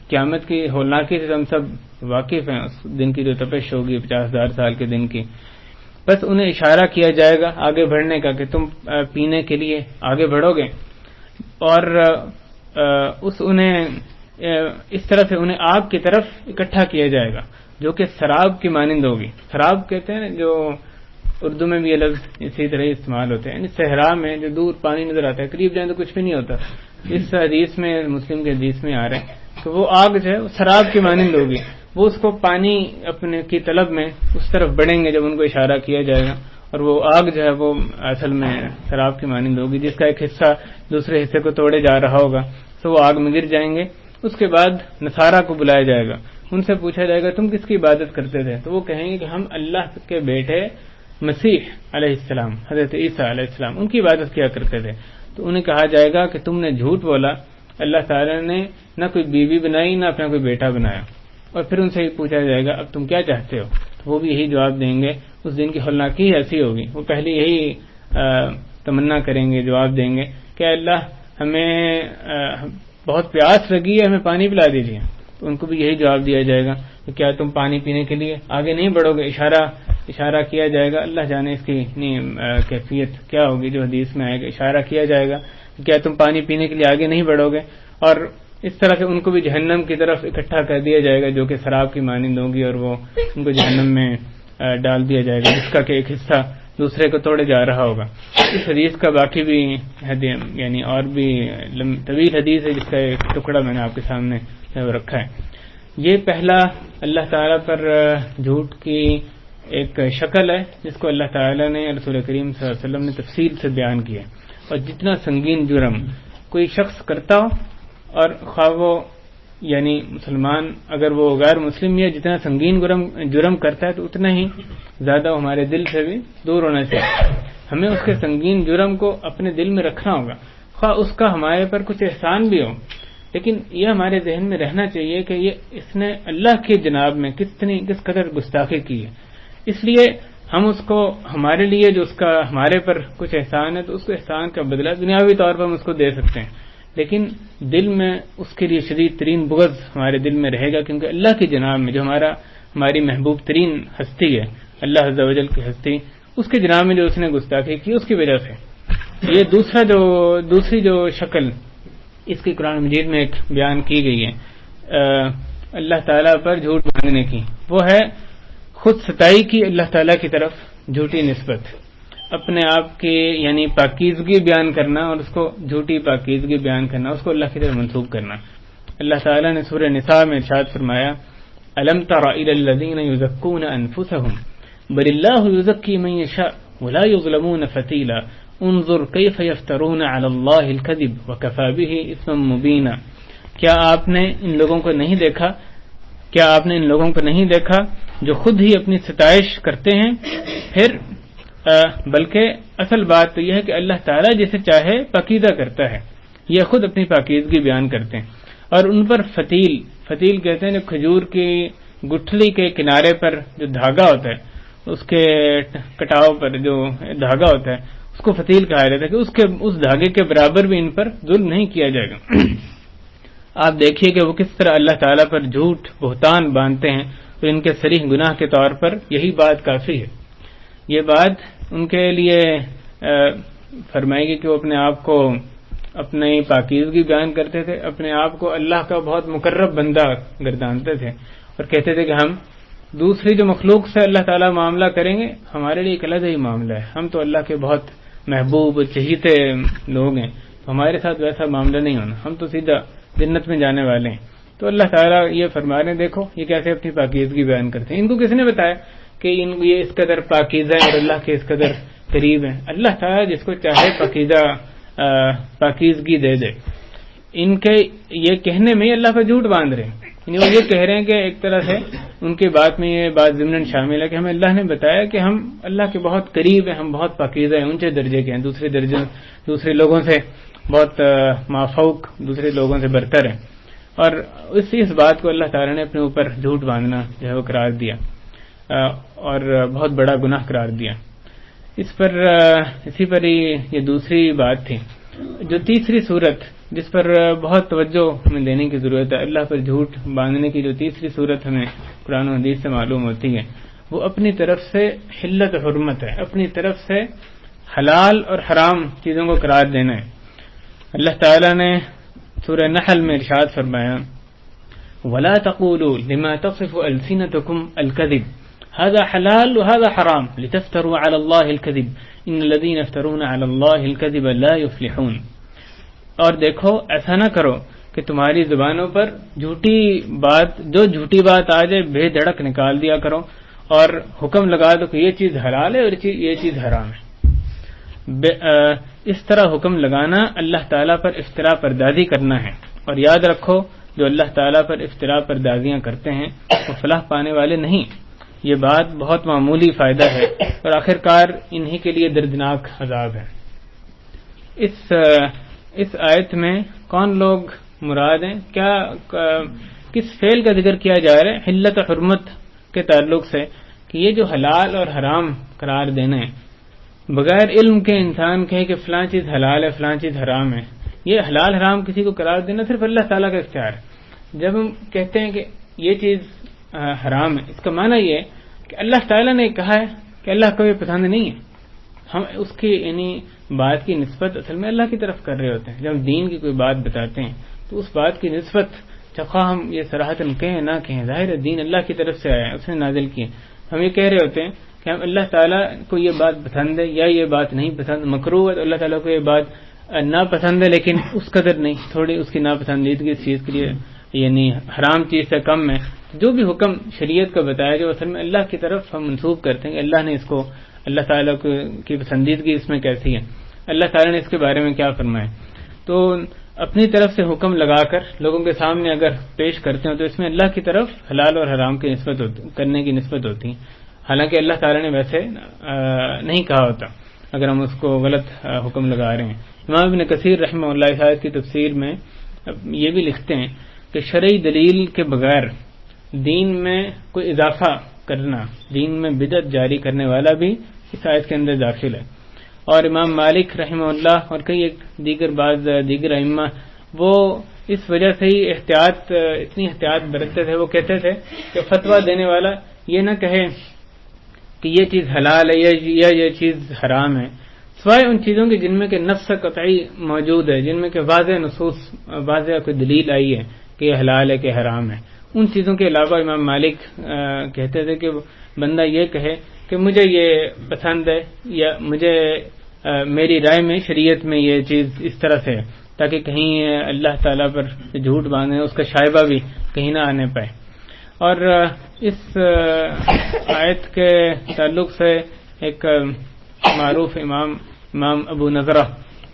قیامت کی ہولناکی سے ہم سب واقف ہیں، اس دن کی جو تپش ہوگی 50,000 سال کے دن کی. بس انہیں اشارہ کیا جائے گا آگے بڑھنے کا کہ تم پینے کے لیے آگے بڑھو گے، اور اس طرح سے انہیں آگ کی طرف اکٹھا کیا جائے گا جو کہ سراب کی مانند ہوگی. سراب کہتے ہیں جو اردو میں بھی یہ لفظ اسی طرح استعمال ہوتے ہیں، یعنی صحرا میں جو دور پانی نظر آتا ہے، قریب جائیں تو کچھ بھی نہیں ہوتا. اس حدیث میں مسلم کے حدیث میں آ رہے ہیں کہ وہ آگ جو ہے وہ سراب کی مانند ہوگی. وہ اس کو پانی اپنے کی طلب میں اس طرف بڑھیں گے جب ان کو اشارہ کیا جائے گا، اور وہ آگ جو ہے وہ اصل میں سراب کی مانند ہوگی جس کا ایک حصہ دوسرے حصے کو توڑے جا رہا ہوگا. تو وہ آگ میں گر جائیں گے. اس کے بعد نصارہ کو بلایا جائے گا، ان سے پوچھا جائے گا تم کس کی عبادت کرتے تھے؟ تو وہ کہیں گے کہ ہم اللہ کے بیٹے مسیح علیہ السلام، حضرت عیسیٰ علیہ السلام ان کی عبادت کیا کرتے تھے. تو انہیں کہا جائے گا کہ تم نے جھوٹ بولا، اللہ تعالیٰ نے نہ کوئی بیوی بنائی نہ اپنا کوئی بیٹا بنایا. اور پھر ان سے پوچھا جائے گا اب تم کیا چاہتے ہو؟ تو وہ بھی یہی جواب دیں گے. اس دن کی ہولناکی ایسی ہوگی، وہ پہلے یہی تمنا کریں گے، جواب دیں گے کہ اللہ ہمیں بہت پیاس لگی ہے، ہمیں پانی پلا دیجیے. تو ان کو بھی یہی جواب دیا جائے گا کہ کیا تم پانی پینے کے لیے آگے نہیں بڑھو گے؟ اشارہ کیا جائے گا. اللہ جانے اس کی کیفیت کیا ہوگی جو حدیث میں آئے گا. اشارہ کیا جائے گا کہ کیا تم پانی پینے کے لیے آگے نہیں بڑھو گے؟ اور اس طرح سے ان کو بھی جہنم کی طرف اکٹھا کر دیا جائے گا جو کہ سراب کی مانند ہوگی، اور وہ ان کو جہنم میں ڈال دیا جائے گا جس کا کہ ایک حصہ دوسرے کو توڑے جا رہا ہوگا. اس حدیث کا باقی بھی یعنی اور بھی طویل حدیث ہے جس کا ایک ٹکڑا میں نے آپ کے سامنے رکھا ہے. یہ پہلا اللہ تعالیٰ پر جھوٹ کی ایک شکل ہے جس کو اللہ تعالیٰ نے رسول کریم صلی اللہ علیہ وسلم نے تفصیل سے بیان کیا. اور جتنا سنگین جرم کوئی شخص کرتا ہو، اور خواہ وہ یعنی مسلمان اگر وہ غیر مسلم یا جتنا سنگین جرم کرتا ہے تو اتنا ہی زیادہ ہمارے دل سے بھی دور ہونا چاہیے. ہمیں اس کے سنگین جرم کو اپنے دل میں رکھنا ہوگا، خواہ اس کا ہمارے پر کچھ احسان بھی ہو، لیکن یہ ہمارے ذہن میں رہنا چاہیے کہ اس نے اللہ کی جناب میں کس قدر گستاخی کی ہے. اس لیے ہم اس کو ہمارے لیے جو اس کا ہمارے پر کچھ احسان ہے تو اس کو احسان کا بدلہ دنیاوی طور پر ہم اس کو دے سکتے ہیں، لیکن دل میں اس کے لیے شدید ترین بغض ہمارے دل میں رہے گا، کیونکہ اللہ کی جناب میں جو ہماری محبوب ترین ہستی ہے، اللہ عز و جل کی ہستی، اس کی جناب میں جو اس نے گستاخی کی اس کی وجہ سے. یہ دوسری جو شکل اس کی قرآن مجید میں ایک بیان کی گئی ہے اللہ تعالیٰ پر جھوٹ مانگنے کی، وہ ہے خود ستائی کی اللہ تعالیٰ کی طرف جھوٹی نسبت، اپنے آپ کی یعنی پاکیزگی بیان کرنا اور اس کو جھوٹی پاکیزگی بیان کرنا، اس کو اللہ کی طرف منسوب کرنا. اللہ تعالیٰ نے سورہ نساء میں ارشاد فرمایا أَلَمْ تَرَ إِلَى الَّذِينَ يُزَكُّونَ أَنفُسَهُمْ بَلِ اللَّهُ يُزَكِّي مَن يَشَاءُ وَلَا يُظْلَمُونَ فَتِيلًا انظر كيف يفترون على الله الكذب وكفى به اثما مبينا. کیا آپ نے ان لوگوں کو نہیں دیکھا کیا آپ نے ان لوگوں کو نہیں دیکھا جو خود ہی اپنی ستائش کرتے ہیں؟ پھر بلکہ اصل بات تو یہ ہے کہ اللہ تعالیٰ جسے چاہے پاکیزہ کرتا ہے، یہ خود اپنی پاکیزگی بیان کرتے ہیں، اور ان پر فتیل کہتے ہیں جو کھجور کی گٹھلی کے کنارے پر جو دھاگا ہوتا ہے، اس کے کٹاؤ پر جو دھاگا ہوتا ہے اس کو فتیل کہا جاتا ہے، کہ اس دھاگے کے برابر بھی ان پر ظلم نہیں کیا جائے گا۔ آپ دیکھیے کہ وہ کس طرح اللہ تعالیٰ پر جھوٹ بہتان باندھتے ہیں، تو ان کے صریح گناہ کے طور پر یہی بات کافی ہے۔ یہ بات ان کے لیے فرمائے گی کہ وہ اپنے آپ کو اپنی پاکیزگی بیان کرتے تھے، اپنے آپ کو اللہ کا بہت مقرب بندہ گردانتے تھے، اور کہتے تھے کہ ہم دوسری جو مخلوق سے اللہ تعالیٰ معاملہ کریں گے ہمارے لیے ایک الگ ہی معاملہ ہے، ہم تو اللہ کے بہت محبوب چہیتے لوگ ہیں، ہمارے ساتھ ویسا معاملہ نہیں ہونا، ہم تو سیدھا جنت میں جانے والے ہیں۔ تو اللہ تعالیٰ یہ فرما رہے ہیں، دیکھو یہ کیسے اپنی پاکیزگی بیان کرتے ہیں۔ ان کو کس نے بتایا کہ یہ اس قدر پاکیزہ ہے اور اللہ کے اس قدر قریب ہیں؟ اللہ تعالیٰ جس کو چاہے پاکیزگی دے دے۔ ان کے یہ کہنے میں اللہ پر جھوٹ باندھ رہے ہیں، یعنی وہ یہ کہہ رہے ہیں کہ ایک طرح سے ان کی بات میں یہ بات ضمناً شامل ہے کہ ہمیں اللہ نے بتایا کہ ہم اللہ کے بہت قریب ہیں، ہم بہت پاکیزہ ہیں، اونچے درجے کے ہیں، دوسرے لوگوں سے بہت مافوق، دوسرے لوگوں سے برتر ہیں، اور اس بات کو اللہ تعالیٰ نے اپنے اوپر جھوٹ باندھنا جو ہے وہ قرار دیا اور بہت بڑا گناہ قرار دیا۔ اسی پر ہی یہ دوسری بات تھی۔ جو تیسری صورت جس پر بہت توجہ ہمیں دینے کی ضرورت ہے، اللہ پر جھوٹ باندھنے کی جو تیسری صورت ہمیں قرآن و حدیث سے معلوم ہوتی ہے، وہ اپنی طرف سے حلت و حرمت ہے، اپنی طرف سے حلال اور حرام چیزوں کو قرار دینا ہے۔ اللہ تعالیٰ نے سورہ نحل میں ارشاد فرمایا، وَلَا تَقُولُوا لِمَا تَصِفُ أَلْسِنَتُكُمْ الْكَذِبَ هذا حلال وهذا حرام لتفتروا على الله الكذب ان الذين يفترون على الله الكذب لا يفلحون۔ اور دیکھو ایسا نہ کرو کہ تمہاری زبانوں پر جھوٹی بات آ جائے بے دھڑک نکال دیا کرو اور حکم لگا دو کہ یہ چیز حلال ہے اور یہ چیز حرام ہے۔ اس طرح حکم لگانا اللہ تعالیٰ پر افترا پردازی کرنا ہے، اور یاد رکھو جو اللہ تعالیٰ پر افترا پردازیاں کرتے ہیں وہ فلاح پانے والے نہیں۔ یہ بات بہت معمولی فائدہ ہے اور آخرکار انہی کے لیے دردناک عذاب ہے۔ اس آیت میں کون لوگ مراد ہیں؟ کس فعل کا ذکر کیا جا رہا ہے؟ حلت و حرمت کے تعلق سے، کہ یہ جو حلال اور حرام قرار دینا ہے، بغیر علم کے انسان کہے کہ فلاں چیز حلال ہے فلاں چیز حرام ہے، یہ حلال حرام کسی کو قرار دینا صرف اللہ تعالیٰ کا اختیار ہے۔ جب ہم کہتے ہیں کہ یہ چیز حرام ہے، اس کا معنی یہ ہے کہ اللہ تعالیٰ نے کہا ہے کہ اللہ کو یہ پسند نہیں ہے، ہم اس کی یعنی بات کی نسبت اصل میں اللہ کی طرف کر رہے ہوتے ہیں۔ جب ہم دین کی کوئی بات بتاتے ہیں تو اس بات کی نسبت چخواہ ہم یہ صراحتاً کہیں نہ کہیں، ظاہر ہے دین اللہ کی طرف سے آیا ہے، اس نے نازل کیے، ہم یہ کہہ رہے ہوتے ہیں کہ ہم اللہ تعالیٰ کو یہ بات پسند ہے یا یہ بات نہیں پسند، مکروہ ہے تو اللہ تعالیٰ کو یہ بات ناپسند ہے لیکن اس قدر نہیں، تھوڑی اس کی ناپسندیدگی اس چیز کے لیے یعنی حرام چیز سے کم ہے۔ جو بھی حکم شریعت کا بتایا جو اصل میں اللہ کی طرف ہم منسوب کرتے ہیں کہ اللہ نے اس کو، اللہ تعالیٰ کی پسندیدگی اس میں کیسی ہے، اللہ تعالیٰ نے اس کے بارے میں کیا فرمایا، تو اپنی طرف سے حکم لگا کر لوگوں کے سامنے اگر پیش کرتے ہیں تو اس میں اللہ کی طرف حلال اور حرام کی نسبت کرنے کی نسبت ہوتی ہے، حالانکہ اللہ تعالیٰ نے ویسے نہیں کہا ہوتا اگر ہم اس کو غلط حکم لگا رہے ہیں۔ امام ابن کثیر رحمہ اللہ تعالیٰ کی تفسیر میں یہ بھی لکھتے ہیں کہ شرعی دلیل کے بغیر دین میں کوئی اضافہ کرنا، دین میں بدعت جاری کرنے والا بھی اس آیت کے اندر داخل ہے۔ اور امام مالک رحمہ اللہ اور کئی دیگر ائمہ وہ اس وجہ سے ہی اتنی احتیاط برتتے تھے، وہ کہتے تھے کہ فتویٰ دینے والا یہ نہ کہے کہ یہ چیز حلال ہے یا یہ چیز حرام ہے، سوائے ان چیزوں کی جن میں کہ نص قطعی موجود ہے، جن میں کہ واضح نصوص، واضح کوئی دلیل آئی ہے کہ یہ حلال ہے کہ حرام ہے۔ ان چیزوں کے علاوہ امام مالک کہتے تھے کہ بندہ یہ کہے کہ مجھے یہ پسند ہے یا مجھے میری رائے میں شریعت میں یہ چیز اس طرح سے ہے، تاکہ کہیں اللہ تعالیٰ پر جھوٹ باندھے اس کا شائبہ بھی کہیں نہ آنے پائے۔ اور اس آیت کے تعلق سے ایک معروف امام ابو نضرہ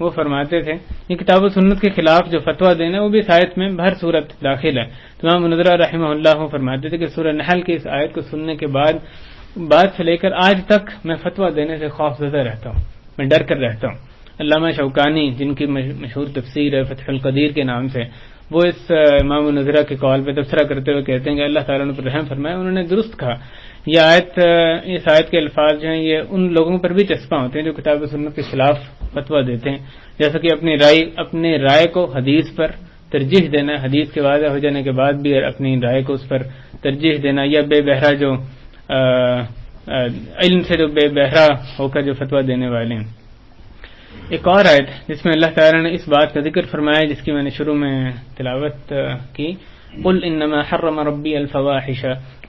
وہ فرماتے تھے یہ کتاب و سنت کے خلاف جو فتویٰ دینا وہ بھی اس آیت میں بہر صورت داخل ہے. امام منذرہ رحمہ اللہ فرماتے تھے کہ سورہ نحل کی اس آیت کو سننے کے بعد سے لے کر آج تک میں فتویٰ دینے سے خوف زدہ رہتا ہوں، میں ڈر کر رہتا ہوں. علامہ شوکانی جن کی مشہور تفسیر ہے فتح القدیر کے نام سے، وہ اس امام منذرہ کے قول پہ تبصرہ کرتے ہوئے کہتے ہیں کہ اللہ تعالیٰ نے پر رحم فرمایا، انہوں نے درست کہا. یہ اس آیت کے الفاظ جو ہیں یہ ان لوگوں پر بھی چسپاں ہوتے ہیں جو کتاب و سنت کے خلاف فتویٰ دیتے ہیں، جیسا کہ اپنی رائے کو حدیث پر ترجیح دینا، حدیث کے واضح ہو جانے کے بعد بھی اپنی رائے کو اس پر ترجیح دینا، یا بے بہرا جو علم سے جو بے بہرا ہو کر جو فتویٰ دینے والے ہیں. ایک اور آیت جس میں اللہ تعالیٰ نے اس بات کا ذکر فرمایا جس کی میں نے شروع میں تلاوت کی، قل انما حرم ربی الفواحش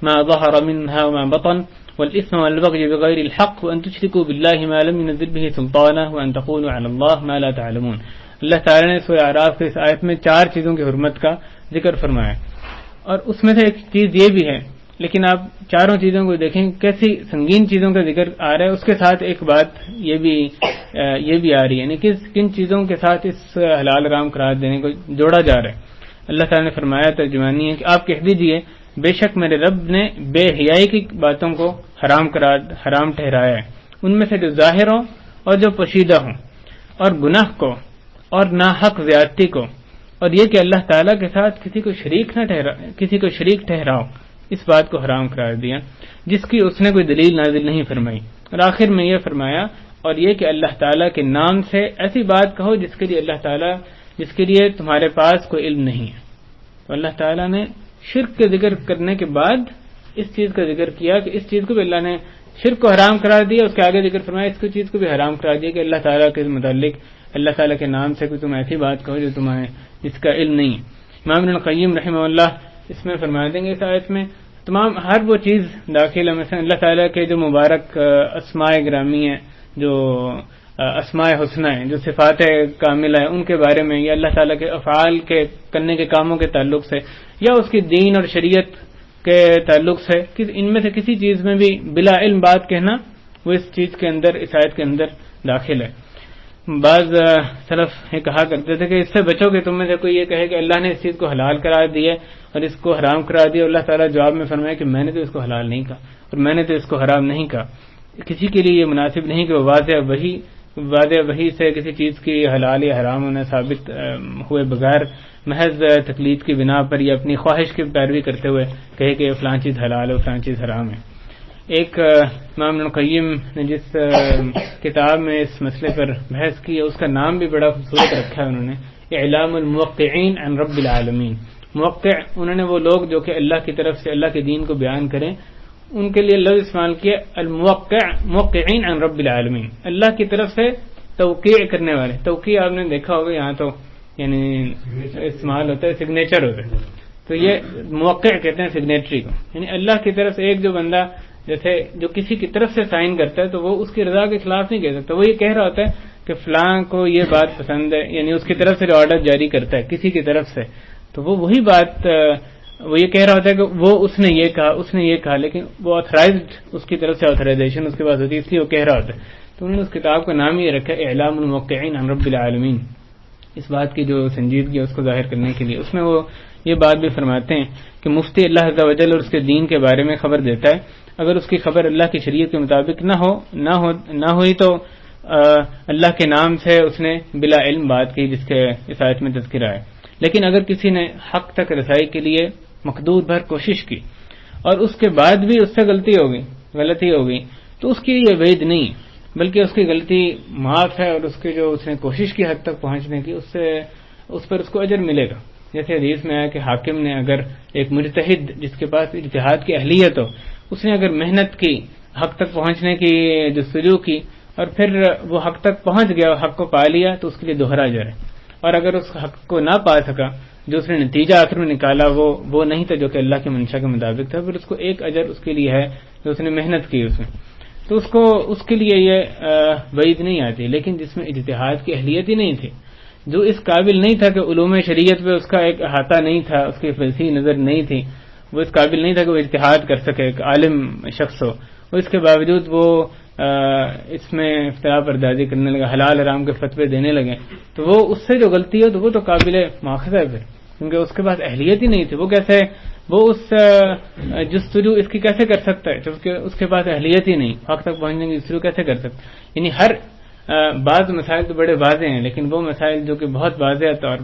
ما ظهر منها وما بطن والاثم والبغي بغير الحق وان تشركوا بالله ما لم ينزل به سلطانا وان تقولوا على الله ما لا تعلمون. اللہ تعالیٰ نے سورہ اعراف کی اس آیت میں 4 چیزوں کی حرمت کا ذکر فرمایا، اور اس میں سے ایک چیز یہ بھی ہے، لیکن آپ چاروں چیزوں کو دیکھیں کیسی سنگین چیزوں کا ذکر آ رہا ہے، اس کے ساتھ ایک بات یہ بھی آ رہی ہے، یعنی کن چیزوں کے ساتھ اس حلال حرام قرار دینے کو جوڑا جا رہا ہے. اللہ تعالیٰ نے فرمایا، ترجمانی ہے کہ آپ کہہ دیجئے بے شک میرے رب نے بے حیائی کی باتوں کو حرام ٹھہرایا ہے، ان میں سے جو ظاہر ہوں اور جو پوشیدہ ہوں، اور گناہ کو اور ناحق زیادتی کو، اور یہ کہ اللہ تعالیٰ کے ساتھ کسی کو شریک ٹھہراؤ، اس بات کو حرام قرار دیا جس کی اس نے کوئی دلیل نازل نہیں فرمائی. اور آخر میں یہ فرمایا، اور یہ کہ اللہ تعالیٰ کے نام سے ایسی بات کہو جس کے لیے تمہارے پاس کوئی علم نہیں ہے. تو اللہ تعالیٰ نے شرک کے ذکر کرنے کے بعد اس چیز کا ذکر کیا کہ اس چیز کو بھی اللہ نے شرک کو حرام قرار دیا، اس کے آگے ذکر فرمایا اس چیز کو بھی حرام قرار دیا کہ اللہ تعالیٰ کے متعلق اللہ تعالیٰ کے نام سے کوئی تم ایسی بات کہو جو تمہیں جس کا علم نہیں ہے. امام ابن القیم رحمہ اللہ اس میں فرما دیں گے اس آیت میں تمام ہر وہ چیز داخل ہے، مثلا اللہ تعالیٰ کے جو مبارک اسماء گرامی ہیں، جو اسماء حسنہ ہیں، جو صفات کاملہ ہیں، ان کے بارے میں، یا اللہ تعالیٰ کے افعال کے کرنے کے کاموں کے تعلق سے، یا اس کی دین اور شریعت کے تعلق سے، کہ ان میں سے کسی چیز میں بھی بلا علم بات کہنا وہ اس چیز کے اندر، اس آیت کے اندر داخل ہے. بعض سلف یہ کہا کرتے تھے کہ اس سے بچو کہ تم میں سے کوئی یہ کہے کہ اللہ نے اس چیز کو حلال قرار دیا اور اس کو حرام قرار دیا، اللہ تعالیٰ جواب میں فرمایا کہ میں نے تو اس کو حلال نہیں کہا اور میں نے تو اس کو حرام نہیں کہا. کسی کے لیے یہ مناسب نہیں کہ وہ واضح وحی سے کسی چیز کی حلال یا حرام ہونا ثابت ہوئے بغیر محض تقلید کی بنا پر یا اپنی خواہش کی پیروی کرتے ہوئے کہے کہ فلاں چیز حلال ہے فلاں چیز حرام ہے. ایک امام ابن القیم نے جس کتاب میں اس مسئلے پر بحث کی ہے اس کا نام بھی بڑا خوبصورت رکھا ہے انہوں نے، اعلام الموقعین عن رب العالمین. موقع انہوں نے وہ لوگ جو کہ اللہ کی طرف سے اللہ کے دین کو بیان کریں، ان کے لیے لفظ استعمال کیا الموقعین عن رب العالمین، اللہ کی طرف سے توقیع کرنے والے. توقیع آپ نے دیکھا ہوگا یہاں تو یعنی استعمال ہوتا ہے، سگنیچر ہوتا ہے، تو یہ موقع کہتے ہیں سگنیچری کو، یعنی اللہ کی طرف سے ایک جو بندہ جیسے جو کسی کی طرف سے سائن کرتا ہے تو وہ اس کی رضا کے خلاف نہیں کہہ سکتا، وہ یہ کہہ رہا ہوتا ہے کہ فلاں کو یہ بات پسند ہے، یعنی اس کی طرف سے جو آرڈر جاری کرتا ہے کسی کی طرف سے، تو وہ وہی بات وہ یہ کہہ رہا ہوتا ہے کہ وہ اس نے یہ کہا لیکن وہ آتھرائزڈ اس کی طرف سے آتھرائزیشن اس کے پاس ہوتی ہے، اس لیے وہ کہہ رہا ہوتا ہے. تو انہوں نے اس کتاب کا نام یہ رکھا اعلام الموقعین عن رب العالمین، اس بات کی جو سنجیدگی ہے اس کو ظاہر کرنے کے لیے. اس میں وہ یہ بات بھی فرماتے ہیں کہ مفتی اللہ عز و جل اور اس کے دین کے بارے میں خبر دیتا ہے، اگر اس کی خبر اللہ کی شریعت کے مطابق نہ ہوئی تو اللہ کے نام سے اس نے بلا علم بات کی جس کے اس آیت میں تذکرہ ہے. لیکن اگر کسی نے حق تک رسائی کے لیے مقدور بھر کوشش کی اور اس کے بعد بھی اس سے غلطی ہو گئی تو اس کی یہ وعید نہیں، بلکہ اس کی غلطی معاف ہے، اور اس کی جو اس نے کوشش کی حد تک پہنچنے کی اس پر اس کو اجر ملے گا. جیسے حدیث میں آیا کہ حاکم نے اگر ایک مجتہد جس کے پاس اجتہاد کی اہلیت ہو، اس نے اگر محنت کی حق تک پہنچنے کی جستجو کی اور پھر وہ حق تک پہنچ گیا اور حق کو پا لیا تو اس کے لیے دوہرا اجر ہے. اور اگر اس حق کو نہ پا سکا، جو اس نے نتیجہ آخر میں نکالا وہ نہیں تھا جو کہ اللہ کے منشا کے مطابق تھا، پھر اس کو ایک اجر اس کے لیے ہے جو اس نے محنت کی اس میں، تو اس کے لیے یہ وعید نہیں آتی. لیکن جس میں اجتہاد کی اہلیت ہی نہیں تھی، جو اس قابل نہیں تھا کہ علوم شریعت پہ اس کا ایک احاطہ نہیں تھا، اس کی وسیع نظر نہیں تھی، وہ اس قابل نہیں تھا کہ وہ اجتہاد کر سکے، ایک عالم شخص ہو، اور اس کے باوجود وہ اس میں اختلاف بردازی کرنے لگا، حلال حرام کے فتوے دینے لگے، تو وہ اس سے جو غلطی ہے تو وہ تو قابل مواخذہ ہے پھر، کیونکہ اس کے پاس اہلیت ہی نہیں تھی. وہ اس جستجو اس کی کیسے کر سکتا ہے جبکہ اس کے پاس اہلیت ہی نہیں، حق تک پہنچنے کی جستجو کیسے کر سکتا ہے؟ یعنی ہر بعض مسائل تو بڑے واضح ہیں، لیکن وہ مسائل جو کہ بہت واضح طور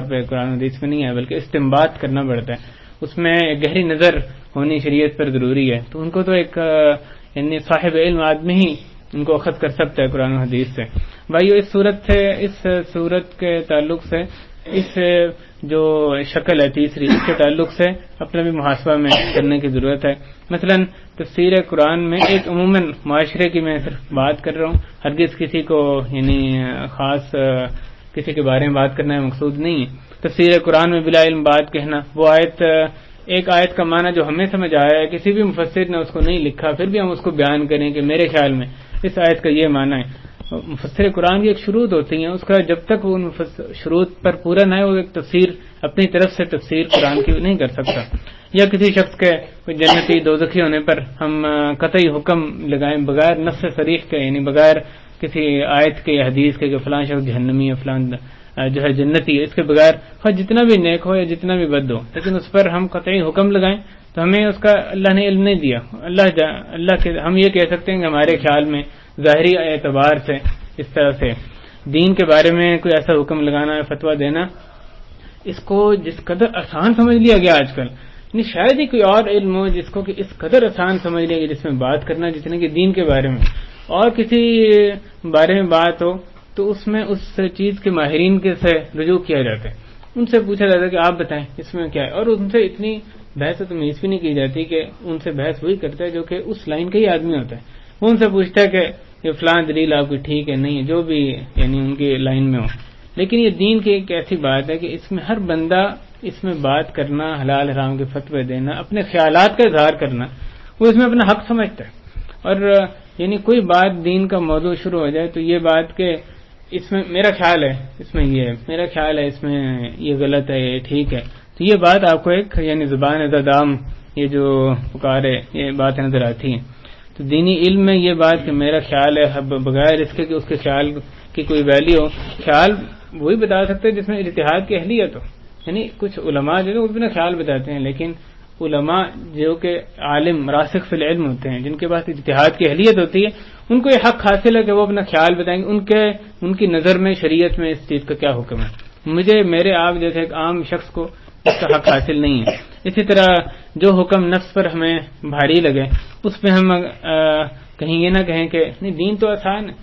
پہ قرآن حدیث میں نہیں ہے بلکہ استنباط کرنا پڑتا ہے، اس میں گہری نظر ہونی شریعت پر ضروری ہے. تو ان کو تو ایک یعنی صاحب علم آدمی ہی ان کو اخذ کر سکتا ہے قرآن و حدیث سے. بھائیو اس صورت کے تعلق سے اس جو شکل ہے تیسری، اس کے تعلق سے اپنا بھی محاسبہ میں کرنے کی ضرورت ہے. مثلا تفسیر قرآن میں ایک عموماً معاشرے کی میں صرف بات کر رہا ہوں، ہرگز کسی کو یعنی خاص کسی کے بارے میں بات کرنا ہے مقصود نہیں ہے. تفسیر قرآن میں بلا علم بات کہنا، وہ ایک آیت کا معنی جو ہمیں سمجھ آیا ہے، کسی بھی مفسر نے اس کو نہیں لکھا، پھر بھی ہم اس کو بیان کریں کہ میرے خیال میں اس آیت کا یہ معنی ہے. مفسر قرآن کی ایک شروط ہوتی ہیں، اس کا جب تک وہ ان شروط پر پورا نہ ہے وہ ایک تفسیر اپنی طرف سے تفسیر قرآن کی نہیں کر سکتا. یا کسی شخص کے جنتی دوزخی ہونے پر ہم قطعی حکم لگائیں بغیر نص صریح کے، یعنی بغیر کسی آیت کے یا حدیث کے کہ فلاں شخص جہنمی یا فلاں جو ہے جنتی ہے، اس کے بغیر خود جتنا بھی نیک ہو یا جتنا بھی بد ہو، لیکن اس پر ہم قطعی حکم لگائیں تو ہمیں اس کا اللہ نے علم نہیں دیا. اللہ کے ہم یہ کہہ سکتے ہیں کہ ہمارے خیال میں ظاہری اعتبار سے اس طرح سے دین کے بارے میں کوئی ایسا حکم لگانا یا فتویٰ دینا، اس کو جس قدر آسان سمجھ لیا گیا آج کل، یعنی شاید ہی کوئی اور علم ہو جس کو کہ اس قدر آسان سمجھ لیا گیا جس میں بات کرنا جتنے کہ دین کے بارے میں. اور کسی بارے میں بات ہو تو اس میں اس چیز کے ماہرین کے سے رجوع کیا جاتا ہے، ان سے پوچھا جاتا ہے کہ آپ بتائیں اس میں کیا ہے، اور ان سے اتنی بحث و تمیز بھی نہیں کی جاتی کہ ان سے بحث وہی کرتا ہے جو کہ اس لائن کا ہی آدمی ہوتا ہے. وہ ان سے پوچھتا ہے کہ یہ فلاں دلیل آپ کی ٹھیک ہے نہیں ہے، جو بھی یعنی ان کی لائن میں ہو. لیکن یہ دین کی ایک ایسی بات ہے کہ اس میں ہر بندہ اس میں بات کرنا، حلال حرام کے فتوے دینا، اپنے خیالات کا اظہار کرنا، وہ اس میں اپنا حق سمجھتا ہے. اور یعنی کوئی بات دین کا موضوع شروع ہو جائے تو یہ بات کہ اس میں میرا خیال ہے، اس میں یہ میرا خیال ہے، اس میں یہ غلط ہے، یہ ٹھیک ہے، تو یہ بات آپ کو ایک یعنی زبان زدام یہ جو پکارے یہ باتیں نظر آتی ہیں. تو دینی علم میں یہ بات کہ میرا خیال ہے بغیر اس کے کہ اس کے خیال کی کوئی ویلیو ہو، خیال وہی بتا سکتے جس میں اجتہاد کی اہلیت ہو. یعنی کچھ علماء جو ہے وہ اپنا خیال بتاتے ہیں، لیکن علماء جو کہ عالم راسخ فی العلم ہوتے ہیں، جن کے پاس اجتہاد کی اہلیت ہوتی ہے، ان کو یہ حق حاصل ہے کہ وہ اپنا خیال بتائیں گے ان کی نظر میں شریعت میں اس چیز کا کیا حکم ہے. میرے آپ جیسے ایک عام شخص کو اس کا حق حاصل نہیں ہے. اسی طرح جو حکم نفس پر ہمیں بھاری لگے اس پہ ہم کہیں یہ نہ کہیں کہ نہیں دین تو آسان ہے،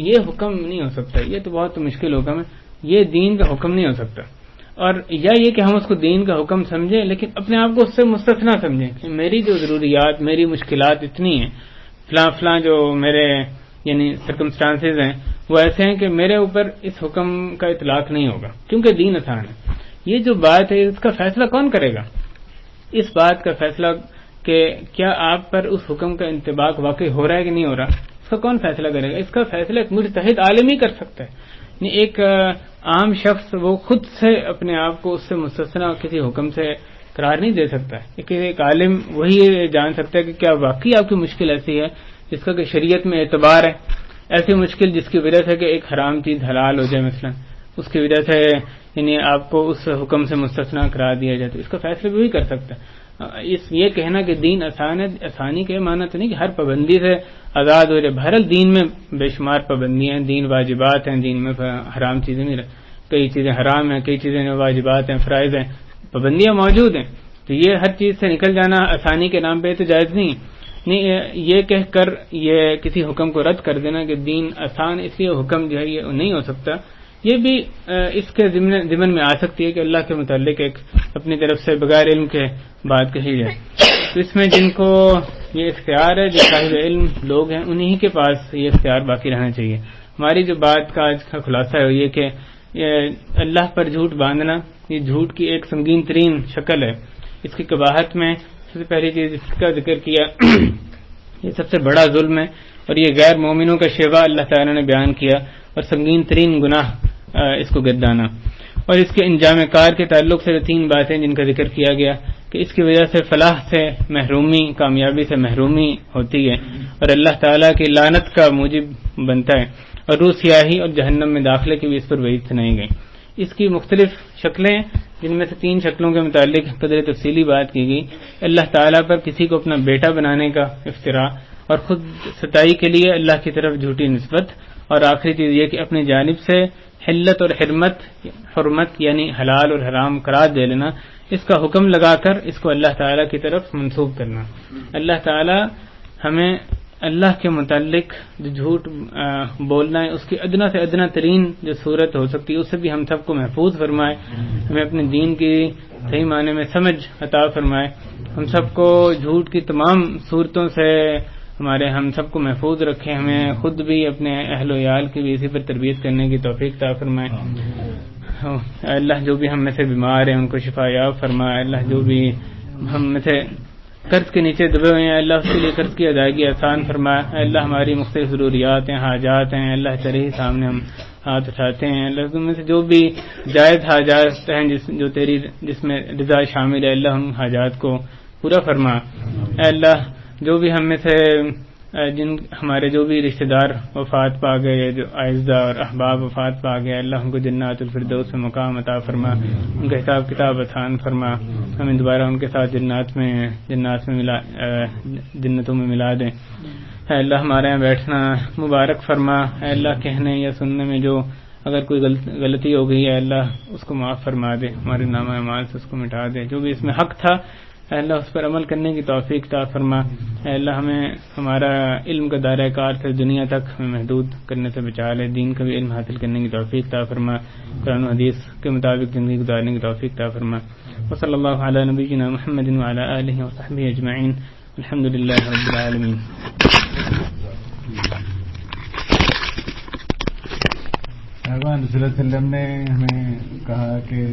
یہ حکم نہیں ہو سکتا، یہ تو بہت مشکل حکم ہے، یہ دین کا حکم نہیں ہو سکتا. اور یا یہ کہ ہم اس کو دین کا حکم سمجھیں لیکن اپنے آپ کو اس سے مستثنا سمجھیں کہ میری جو ضروریات، میری مشکلات اتنی ہیں، فلاں جو میرے یعنی سرکمسٹانسز ہیں وہ ایسے ہیں کہ میرے اوپر اس حکم کا اطلاق نہیں ہوگا کیونکہ دین آسان ہے. یہ جو بات ہے اس کا فیصلہ کون کرے گا؟ اس بات کا فیصلہ کہ کیا آپ پر اس حکم کا انطباق واقعی ہو رہا ہے کہ نہیں ہو رہا، اس کا کون فیصلہ کرے گا؟ اس کا فیصلہ ایک مجتہد عالم ہی کر سکتا ہے. ایک عام شخص وہ خود سے اپنے آپ کو اس سے مستثنا کسی حکم سے قرار نہیں دے سکتا ہے. ایک عالم وہی جان سکتا ہے کہ کیا واقعی آپ کی مشکل ایسی ہے جس کا کہ شریعت میں اعتبار ہے، ایسی مشکل جس کی وجہ سے کہ ایک حرام چیز حلال ہو جائے مثلا، اس کی وجہ سے یعنی آپ کو اس حکم سے مستثنا قرار دیا جائے، تو اس کا فیصلہ بھی وہی کر سکتا ہے. یہ کہنا کہ دین آسان ہے، آسانی کے معنی تو نہیں کہ ہر پابندی سے آزاد ہو جائے. بہرحال دین میں بے شمار پابندیاں ہیں، دین واجبات ہیں، دین میں حرام چیزیں نہیں، کئی چیزیں حرام ہیں، کئی چیزیں واجبات ہیں، فرائض ہیں، پابندیاں موجود ہیں. تو یہ ہر چیز سے نکل جانا آسانی کے نام پہ تو جائز نہیں. یہ کہہ کر یہ کسی حکم کو رد کر دینا کہ دین آسان اس لیے حکم جو ہے یہ نہیں ہو سکتا، یہ بھی اس کے ضمن میں آ سکتی ہے کہ اللہ کے متعلق ایک اپنی طرف سے بغیر علم کے بات کہی جائے. تو اس میں جن کو یہ اختیار ہے، جو صاحب علم لوگ ہیں، انہی کے پاس یہ اختیار باقی رہنا چاہیے. ہماری جو بات کا آج کا خلاصہ ہے یہ کہ اللہ پر جھوٹ باندھنا یہ جھوٹ کی ایک سنگین ترین شکل ہے. اس کی قباحت میں سب سے پہلی چیز اس کا ذکر کیا یہ سب سے بڑا ظلم ہے اور یہ غیر مومنوں کا شیوا اللہ تعالیٰ نے بیان کیا اور سنگین ترین گناہ اس کو گردانا. اور اس کے انجام کار کے تعلق سے تین باتیں جن کا ذکر کیا گیا کہ کہ اس کی وجہ سے فلاح سے محرومی، کامیابی سے محرومی ہوتی ہے اور اللہ تعالیٰ کی لعنت کا موجب بنتا ہے، اور روح سیاہی اور جہنم میں داخلے کی بھی اس پر وعید سنائی گئی۔ اس کی مختلف شکلیں، جن میں سے 3 شکلوں کے متعلق قدر تفصیلی بات کی گئی۔ اللہ تعالیٰ پر کسی کو اپنا بیٹا بنانے کا افتراء اور خود ستائی کے لیے اللہ کی طرف جھوٹی نسبت، اور آخری چیز یہ کہ اپنی جانب سے حلت اور حرمت یعنی حلال اور حرام قرار دے لینا، اس کا حکم لگا کر اس کو اللہ تعالیٰ کی طرف منسوب کرنا۔ اللہ تعالیٰ ہمیں اللہ کے متعلق جو جھوٹ بولنا ہے اس کی ادنا سے ادنا ترین جو صورت ہو سکتی ہے اس سے بھی ہم سب کو محفوظ فرمائے، ہمیں اپنے دین کی صحیح معنی میں سمجھ عطا فرمائے، ہم سب کو جھوٹ کی تمام صورتوں سے ہم سب کو محفوظ رکھے، ہمیں خود بھی اپنے اہل و عیال کی بھی اسی پر تربیت کرنے کی توفیق عطا فرمائے۔ اللہ جو بھی ہم میں سے بیمار ہیں ان کو شفا یاب فرمائے، اللہ جو بھی ہم میں سے قرض کے نیچے دبے ہوئے ہیں اللہ اس کے لیے قرض کی ادائیگی آسان فرمائے، اللہ ہماری مختلف ضروریات ہیں، حاجات ہیں، اللہ تیرے ہی سامنے ہم ہاتھ اٹھاتے ہیں، اللہ تم میں سے جو بھی جائز حاجات ہیں جو تیری جس میں رضا شامل ہے اللہ ان حاجات کو پورا فرما۔ اے اللہ جو بھی ہم میں سے ہمارے جو بھی رشتہ دار وفات پا گئے، جو اعزاء اور احباب وفات پا گئے، اللہ ان کو جنات الفردوس میں مقام عطا فرما، ان کا حساب کتاب آسان فرما، ہمیں دوبارہ ان کے ساتھ جنتوں میں ملا دیں۔ اے اللہ ہمارے یہاں بیٹھنا مبارک فرما، اے اللہ کہنے یا سننے میں جو اگر کوئی غلطی ہو گئی ہے اللہ اس کو معاف فرما دے، ہمارے نامہ اعمال سے اس کو مٹا دے، جو بھی اس میں حق تھا اے اللہ اس پر عمل کرنے کی توفیق عطا فرما۔ اے اللہ ہمیں ہمارا علم کا دائرہ کار سے دنیا تک ہمیں محدود کرنے سے بچا لے، دین کا بھی علم حاصل کرنے کی توفیق عطا فرما، قرآن و حدیث کے مطابق زندگی گزارنے کی توفیق عطا فرما۔ وصلی اللہ علی نبینا محمد وعلی آلہ وصحبہ اجمعین، الحمد للہ رب العالمین۔ صلی اللہ علیہ وسلم نے ہمیں کہا کہ